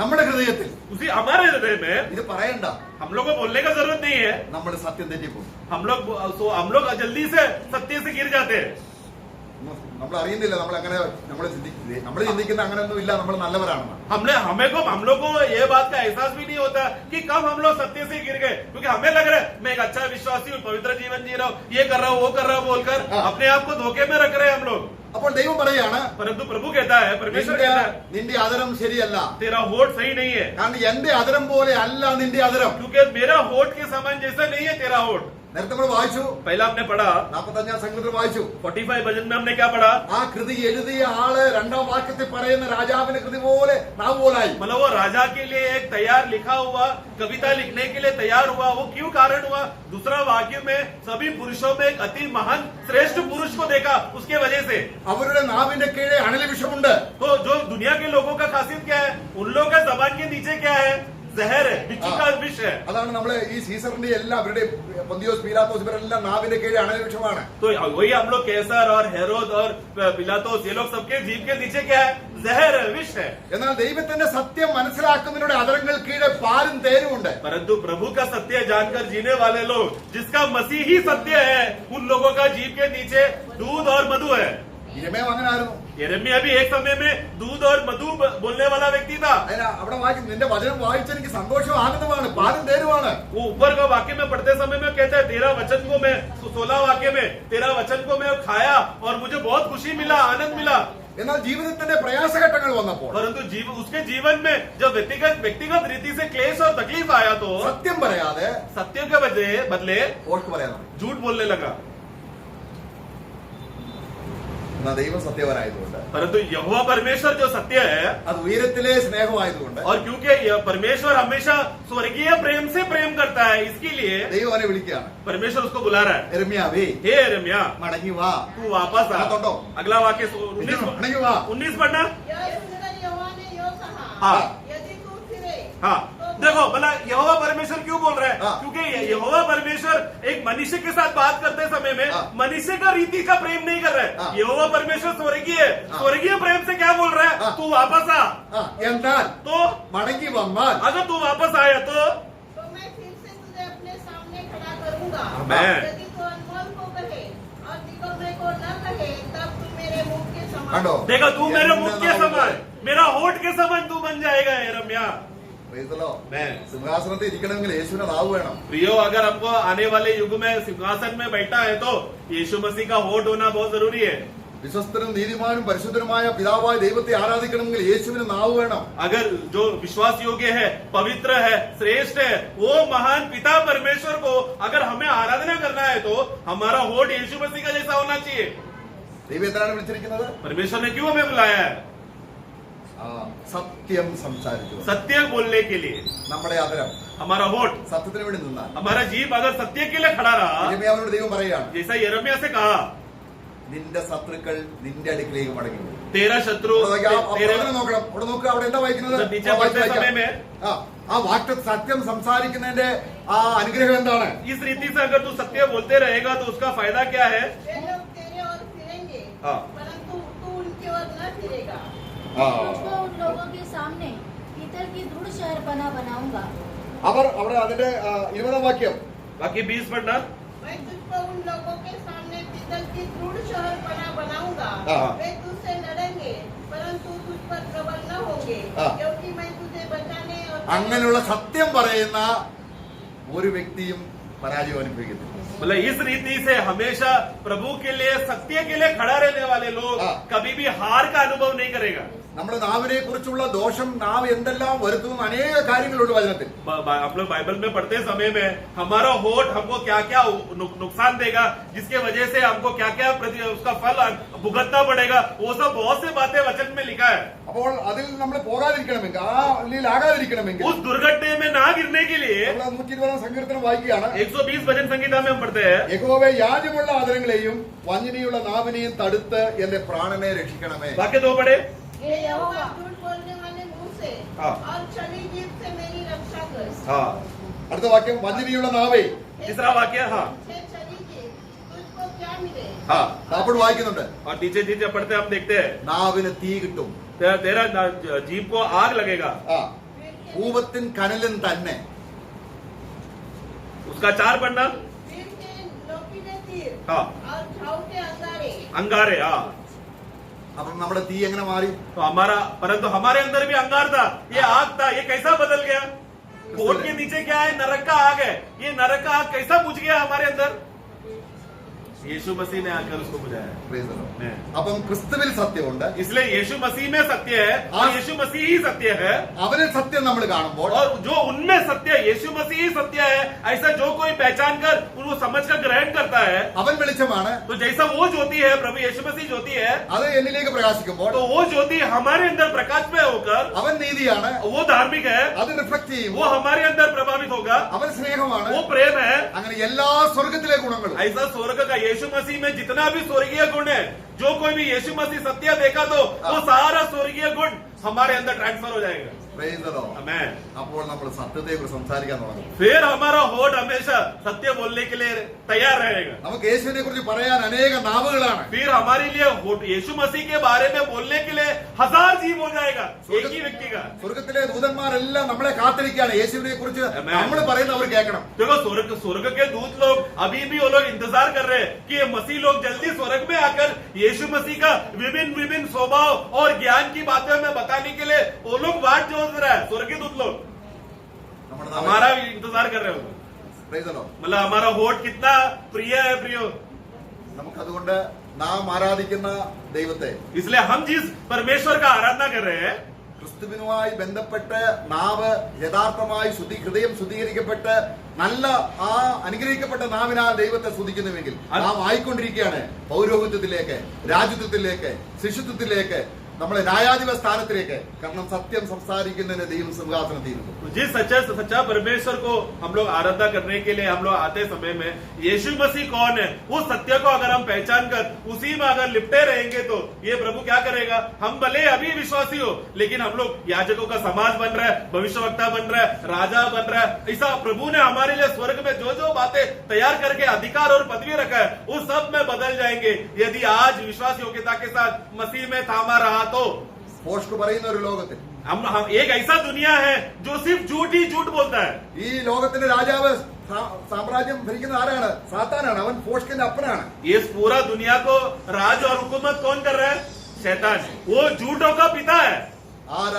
നമ്മുടെ ഹൃദയത്തിൽ उसी हमारे हृदय में ഇത് പറയണ്ട, हम लोग को बोलने का जरूरत नहीं है। നമ്മൾ സത്യം തെറ്റിപ്പോകും. हम लोग जल्दी से सत्य से गिर जाते हैं। നമ്മൾ അറിയുന്നില്ല, നമ്മൾ ചിന്തിക്കുന്ന അങ്ങനെയൊന്നും ഇല്ല, നമ്മൾ നല്ലവരാണെന്ന്. हम लोग को ये बात का एहसास भी नहीं होता कि कब हम लोग सत्य से गिर गए, क्योंकि हमें लग रहा है मैं एक अच्छा विश्वासी हूँ, पवित्र जीवन जी रहा हूँ, ये कर रहा हूँ, वो कर रहा हूँ बोलकर हाँ। अपने आप को धोखे में रख रहे हैं हम लोग। അപ്പോൾ ദൈവം പറയാണ്, परंतु प्रभु कहता है, परमेश्वर कहता है, നിന്റെ അതരം ശരിയല്ല, तेरा होठ सही नहीं है, കാരണം എന്റെ അതരം പോലെ അല്ല നിന്റെ അതരം. क्योंकि मेरा होठ के समान जैसा नहीं है तेरा होठ। നേരത്തെ നമ്മൾ വായിച്ചു, पहला हमने पढ़ा 45 സംഗീതത്തിൽ വായിച്ചു, 45 भजन में हमने क्या पढ़ा? ആ കൃതി എഴുതിയ ആള് രണ്ടാം വാക്യത്തിൽ പറയുന്ന രാജാവിന്റെ കൃതി പോലെ നാവ് പോലായി. मतलब वो राजा के लिए एक तैयार लिखा हुआ कविता लिखने के लिए तैयार हुआ। वो क्यों कारण हुआ? दूसरा वाक्य में सभी पुरुषों में एक अति महान श्रेष्ठ पुरुष को देखा, उसके वजह से। അവരുടെ നാവിന്റെ കീഴെ അണലി വിഷമുണ്ട്. तो जो दुनिया के लोगों का खासियत क्या है? उन लोगों का जबान के नीचे क्या है? जहर है, बिच्छू का विष है। അതാണ് നമ്മള് ഈ സീസറിന്റെ എല്ലാ അവരുടെ പൊന്തിയോസ് പീലാത്തോസ് ഇവരെല്ലാം നാവിന്റെ കീഴെ അണലി വിഷമാണ്. तो वही हम लोग कैसर और हेरोद और पिलातोस, ये लोग सबके जीभ के नीचे क्या है? जहर है, विष है। എന്നാൽ ദൈവത്തിന്റെ സത്യം മനസ്സിലാക്കുന്നതിലൂടെ അതരങ്ങൾ കീഴെ പാലും തേനുമുണ്ട്. परंतु प्रभु का सत्य जानकर जीने वाले लोग, जिसका मसीह ही सत्य है, उन लोगों का जीभ के नीचे दूध और मधु है। യിരെമ്യാവ് അങ്ങനെ ആയിരുന്നു. यिर्मयाह भी एक समय में दूध और मधु बोलने वाला व्यक्ति था। അവിടെ വായിക്കും, നിന്റെ വചനം വായിച്ച എനിക്ക് സന്തോഷവും ആനന്ദമാണ്, പാലും തേനുമാണ്. वो ऊपर का वाक्य में पढ़ते समय में कहता है, तेरा वचन को मैं 16 वाक्य में तेरा वचन को मैं खाया और मुझे बहुत खुशी मिला, आनंद मिला। എന്നാൽ ജീവിതത്തിന്റെ പ്രയാസഘട്ടങ്ങൾ വന്നപ്പോൾ परंतु उसके जीवन में जब व्यक्तिगत रीति से क्लेश और तकलीफ आया तो സത്യം പറയാതെ सत्य के बदले വോട്ട് പറയാൻ തുടങ്ങി. झूठ बोलने लगा। എന്നാൽ ദൈവം സത്യവനായതുകൊണ്ട് परंतु यहोवा परमेश्वर जो सत्य है, അത് ഉയരത്തിലെ സ്നേഹമായതുകൊണ്ട് और क्योंकि यह परमेश्वर हमेशा स्वर्गीय प्रेम से प्रेम करता है, इसके लिए ദൈവം അവനെ വിളിക്കുകയാണ്. परमेश्वर उसको बुला रहा है। യെരമ്യാവേ हे यिर्मयाह, മടങ്ങി വാ. तू वापस आ। तो अगला वाक्य 19 മടങ്ങി വാ. 19 पढ़ना। यह सुनकर यहोवा ने यो कहा, हाँ। यदि तू फिरे हाँ, देखो भला यहोवा परमेश्वर क्यों बोल रहा है? हाँ। क्योंकि यहोवा परमेश्वर एक मनुष्य के साथ बात करते समय में हाँ। मनुष्य का रीति का प्रेम नहीं कर रहा हाँ। है। यहोवा परमेश्वर स्वर्गीय है, हाँ। स्वर्गीय प्रेम से क्या बोल रहा है? हाँ। तू वापस आ। ആ, എന്നാൽ तो മടങ്ങി വന്നാൽ अगर तू वापस आया तो मैं फिर से तुझे अपने सामने खड़ा करूंगा। आमेन। यदि तू अनमोल को कहे और निकम्मे को न कहे, तब तू मेरे मुख के समान കണ്ടോ? देखो तू मेरे मुख के എന്നാ समान, मेरा होठ के समान तू बन जाएगा यिर्मयाह। Praise the Lord. मैं സിംഹാസനത്തിൽ ഇരിക്കണമെങ്കിൽ യേശുവിന്റെ നാവ് വേണം. प्रियो, अगर हमको आने वाले युग में सिंहासन में बैठा है तो यीशु मसीह का होठ होना बहुत जरूरी है। വിശ്വസ്തനും നീതിമാനും പരിശുദ്ധനുമായ പിതാവായ ദൈവത്തെ ആരാധിക്കണമെങ്കിൽ യേശുവിന് നാവ് വേണം. अगर जो विश्वास योग्य है, पवित्र है, श्रेष्ठ है, वो महान पिता परमेश्वर को अगर हमें आराधना करना है तो हमारा होठ यीशु मसीह का जैसा होना चाहिए। ദൈവം എന്തിനാണ് വിളിച്ചിരിക്കുന്നത്? परमेश्वर ने क्यों हमें बुलाया है? ആ, സത്യം സംസാരിച്ചു. सत्य बोलने के लिए। നമ്മുടെ അതരം हमारा होठ, സത്യത്തിന് വേണ്ടി നിന്നാൽ हमारा जीभ अगर सत्य के लिए खड़ा रहा, യിരെമ്യാവിനോട് ദൈവം പറയുകയാണ്, जैसा यिर्मयाह से कहा, നിന്റെ ശത്രുക്കൾ നിന്റെ അടുക്കിലേക്ക് മടങ്ങി വരും. तेरा शत्रु അവിടെ നോക്കി, तेरे അവിടെ നോക്കണം. അവിടെ നോക്കുക, അവിടെ എന്താ വായിക്കുന്നത്? नीचे ആ, വായിച്ച് पढ़ते समय വായിക്കാം. में ആ വാക്യ സത്യം സംസാരിക്കുന്നതിന്റെ ആ അനുഗ്രഹം എന്താണ്? इस रीति से अगर तू सत्य बोलते रहेगा तो उसका फायदा क्या है? वे लोग तेरे ओर फिरेंगे, हाँ। परंतु तू उनकी ओर न फिरेगा। ആ, तुझको उन लोगों के सामने पीतल की दृढ़ शहरपना बनाऊंगा। അവർ അവിടെ അതിന്റെ 20 വാക്യം बाकी 20 पढ़ना। मैं तुझको उन लोगों के सामने पीतल की दृढ़ शहरपना बनाऊंगा। हाँ। वे तुझसे लड़ेंगे, परंतु तुझ पर प्रबल न होंगे, हाँ। क्योंकि मैं तुझे बचाने और അങ്ങനെയുള്ള സത്യം പറയുന്ന ഒരു വ്യക്തിയും പരാജയം അനുഭവിക്കുന്നു. मतलब इस रीति से हमेशा प्रभु के लिए, सत्य के लिए खड़ा रहने वाले लोग हाँ। कभी भी हार का अनुभव नहीं करेगा। നമ്മുടെ നാവിനെ കുറിച്ചുള്ള ദോഷം നാവ് എന്തെല്ലാം വരുത്തുന്ന അനേക കാര്യങ്ങളുണ്ട് വചനത്തിൽ. हम लोग बाइबल में पढ़ते समय में हमारा होठ हमको क्या क्या नुकसान देगा, जिसके वजह से हमको क्या क्या उसका फल भुगतना पड़ेगा, वो सब बहुत से बातें वचन में लिखा है। അപ്പോൾ അതിൽ നമ്മൾ പോകാതിരിക്കണമെങ്കിൽ, ആ നിലയിൽ ആകാതിരിക്കണമെങ്കിൽ उस दुर्घटने में ना गिरने के लिए നമ്മൾ 120 സങ്കീർത്തനം വായിക്കുകയാണ്. 120 भजन संगीता में हम पढ़ते हैं, യഹോവേ യാജ്യമുള്ള ആദരങ്ങളെയും വഞ്ചനയുള്ള നാവിനെയും തടുത്ത് എന്റെ പ്രാണനെ രക്ഷിക്കണമേ. वाक्य 2 पढ़े। हे यहोवा, झूठ बोलने वाले मुंह से हाँ। और छली जीभ से मेरी रक्षा कर। हाँ, അടുത്ത വാക്യം വഞ്ചനയുള്ള നാവേ. तीसरा वाक्य। हाँ हे छली जीभ, तुझको क्या मिले? हाँ, അപ്പോൾ വായിക്കുന്നുണ്ട്, और नीचे नीचे पढ़ते हम देखते हैं, നാവിന് തീ കിട്ടും. तेरा जीभ को आग लगेगा। ആ, ഊപത്തിൻ കനലും തന്നെ. उसका 4 पढ़ना। वीर के नोकीले तीर हाँ, और घाव के अंगारे। अंगारे। हाँ, അപ്പം നമ്മുടെ തീ എങ്ങനെ മാറി? तो हमारा, परंतु हमारे अंदर भी अंगार था, ये आग था, ये कैसा बदल गया? कोट के नीचे क्या है? नरक का आग है। ये नरक का आग कैसा बुझ गया हमारे अंदर? यीशु मसीह ने आकर उसको बुझाया। Praise the Lord. मैं। അപ്പം ക്രിസ്തുവിൽ സത്യമുണ്ട്. इसलिए यीशु मसीह में सत्य है और हाँ। यीशु मसीह ही सत्य है, അവരിൽ സത്യം നമ്മൾ കാണുമ്പോൾ और जो उनमें सत्य है, यीशु मसीह ही सत्य है, ऐसा जो कोई पहचान कर उनको समझ कर ग्रहण करता है, അവൻ വെളിച്ചമാണ്. तो जैसा वो ज्योति है, प्रभु यीशु मसीह ज्योति है, അത് എന്നിലേക്ക് പ്രകാശിക്കുമ്പോൾ तो वो ज्योति हमारे अंदर प्रकाश में होकर അവൻ നീതിയാണ്. वो धार्मिक है, അത് റിഫ്ലക്ട് ചെയ്യും. वो हमारे अंदर प्रभावित होगा, അവൻ സ്നേഹമാണ്. वो प्रेम है। അങ്ങനെ എല്ലാ സ്വർഗത്തിലെ ഗുണങ്ങളും ऐसा स्वर्ग का यीशु मसीह में जितना भी स्वर्गीय गुण है, जो कोई भी यीशु मसीह सत्य देखा तो वो सारा स्वर्गीय गुण हमारे अंदर ट्रांसफर हो जाएगा। Praise the Lord. आमेन। അപ്പോൾ നമ്മൾ സത്യത്തെ കുറിച്ച് സംസാരിക്കാൻ തുടങ്ങും. फिर हमारा होठ हमेशा सत्य बोलने के लिए तैयार रहेगा। നമുക്ക് യേശുവിനെ കുറിച്ച് പറയാൻ അനേക നാവുകളാണ്. फिर हमारे लिए होठ यीशु मसीह के बारे में बोलने के लिए 1000 जीव हो जाएगा एक ही व्यक्ति का। സ്വർഗത്തിലെ ദൂതന്മാരെല്ലാം നമ്മളെ കാത്തിരിക്കുകയാണ്. യേശുവിനെ കുറിച്ച് നമ്മൾ പറയുന്നത് അവർ കേൾക്കണം. देखो, स्वर्ग के दूत लोग अभी भी वो लोग इंतजार कर रहे हैं कि ये मसीह लोग जल्दी स्वर्ग में आकर यीशु मसीह का विभिन्न स्वभाव और ज्ञान की बातें हमें बताने के लिए वो लोग वाट जोत रहा है। स्वर्गीय दूत लोग നമ്മുടെ हमारा भी इंतजार कर रहे हो, Praise the Lord. मतलब हमारा होठ कितना प्रिय है प्रियो। നമുക്കതുകൊണ്ട് നാം ആരാധിക്കുന്ന ദൈവത്തെ, इसलिए हम जिस परमेश्वर का आराधना कर रहे हैं, ക്രിസ്തുവിനുമായി ബന്ധപ്പെട്ട് നാവ് യഥാർത്ഥമായി ഹൃദയം ശുദ്ധീകരിക്കപ്പെട്ട് നല്ല ആ അനുഗ്രഹിക്കപ്പെട്ട നാവിനാൽ ദൈവത്തെ സ്തുതിക്കുന്നുവെങ്കിൽ നാം ആയിക്കൊണ്ടിരിക്കുകയാണ് പൗരോഹിത്യത്തിലേക്ക്, രാജ്യത്വത്തിലേക്ക്, ശിശുത്വത്തിലേക്ക്, നമ്മളെ ന്യായാധിപ സ്ഥാനത്തിലേക്ക്. കാരണം സത്യം സംസാരിക്കുന്നതിന് ദൈവം സിംഹാസനത്തിൽ ഇരുന്നു. जिस सच्चा परमेश्वर को हम लोग आराधना करने के लिए हम लोग आते समय में यीशु मसीह कौन है, उस सत्य को अगर हम पहचान कर उसी में अगर लिपटे रहेंगे तो ये प्रभु क्या करेगा, हम भले अभी विश्वासी हो लेकिन हम लोग याजकों का समाज बन रहा है, भविष्यवक्ता बन रहा है, राजा बन रहा है. ऐसा प्रभु ने हमारे लिए स्वर्ग में जो जो बातें तैयार करके अधिकार और पदवी रखा है उस सब में बदल जाएंगे यदि आज विश्वास योग्यता के साथ मसीह में थामा रहा तो. പോഷ്ക് പറയുന്ന ഒരു ലോകത്തിൽ हम एक ऐसा दुनिया है जो सिर्फ झूठ ही झूठ बोलता है. ഈ ലോകത്തിന്റെ രാജാവ് സാമ്രാജ്യം ഭരിക്കുന്ന ആരാണ്? സാത്താനാണ്. അവൻ പോഷ്കിന്റെ അപ്പനാണ്. ये पूरा दुनिया को राज और हुकूमत कौन कर रहा है? शैतान. वो झूठों का पिता है.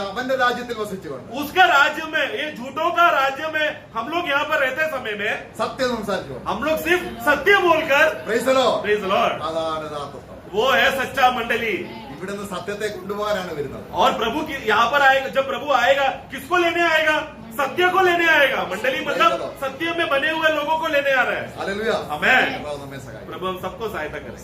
അവന്റെ രാജ്യത്തിൽ വസിച്ചുകൊണ്ട് उसका राज्य में, ये झूठों का राज्य में हम लोग यहाँ पर रहते समय में സത്യം സംസാരിച്ചുകൊണ്ട് हम लोग सिर्फ सत्य बोलकर, Praise the Lord. Praise the Lord, അതാണ് യഥാർത്ഥം. वो है सच्चा मंडली. ഇവിടുന്ന് സത്യത്തെ കൊണ്ടുപോകാനാണ് വരുന്നത്. और प्रभु की यहाँ पर आएगा, जब प्रभु आएगा किसको लेने आएगा? सत्य को लेने आएगा. मंडली मतलब सत्य में बने हुए लोगों को लेने आ रहा है. ഹല്ലേലൂയ. आमेन. കർത്താവ് നമ്മെ സഹായിക്കട്ടെ. प्रभु हम सबको सहायता करें.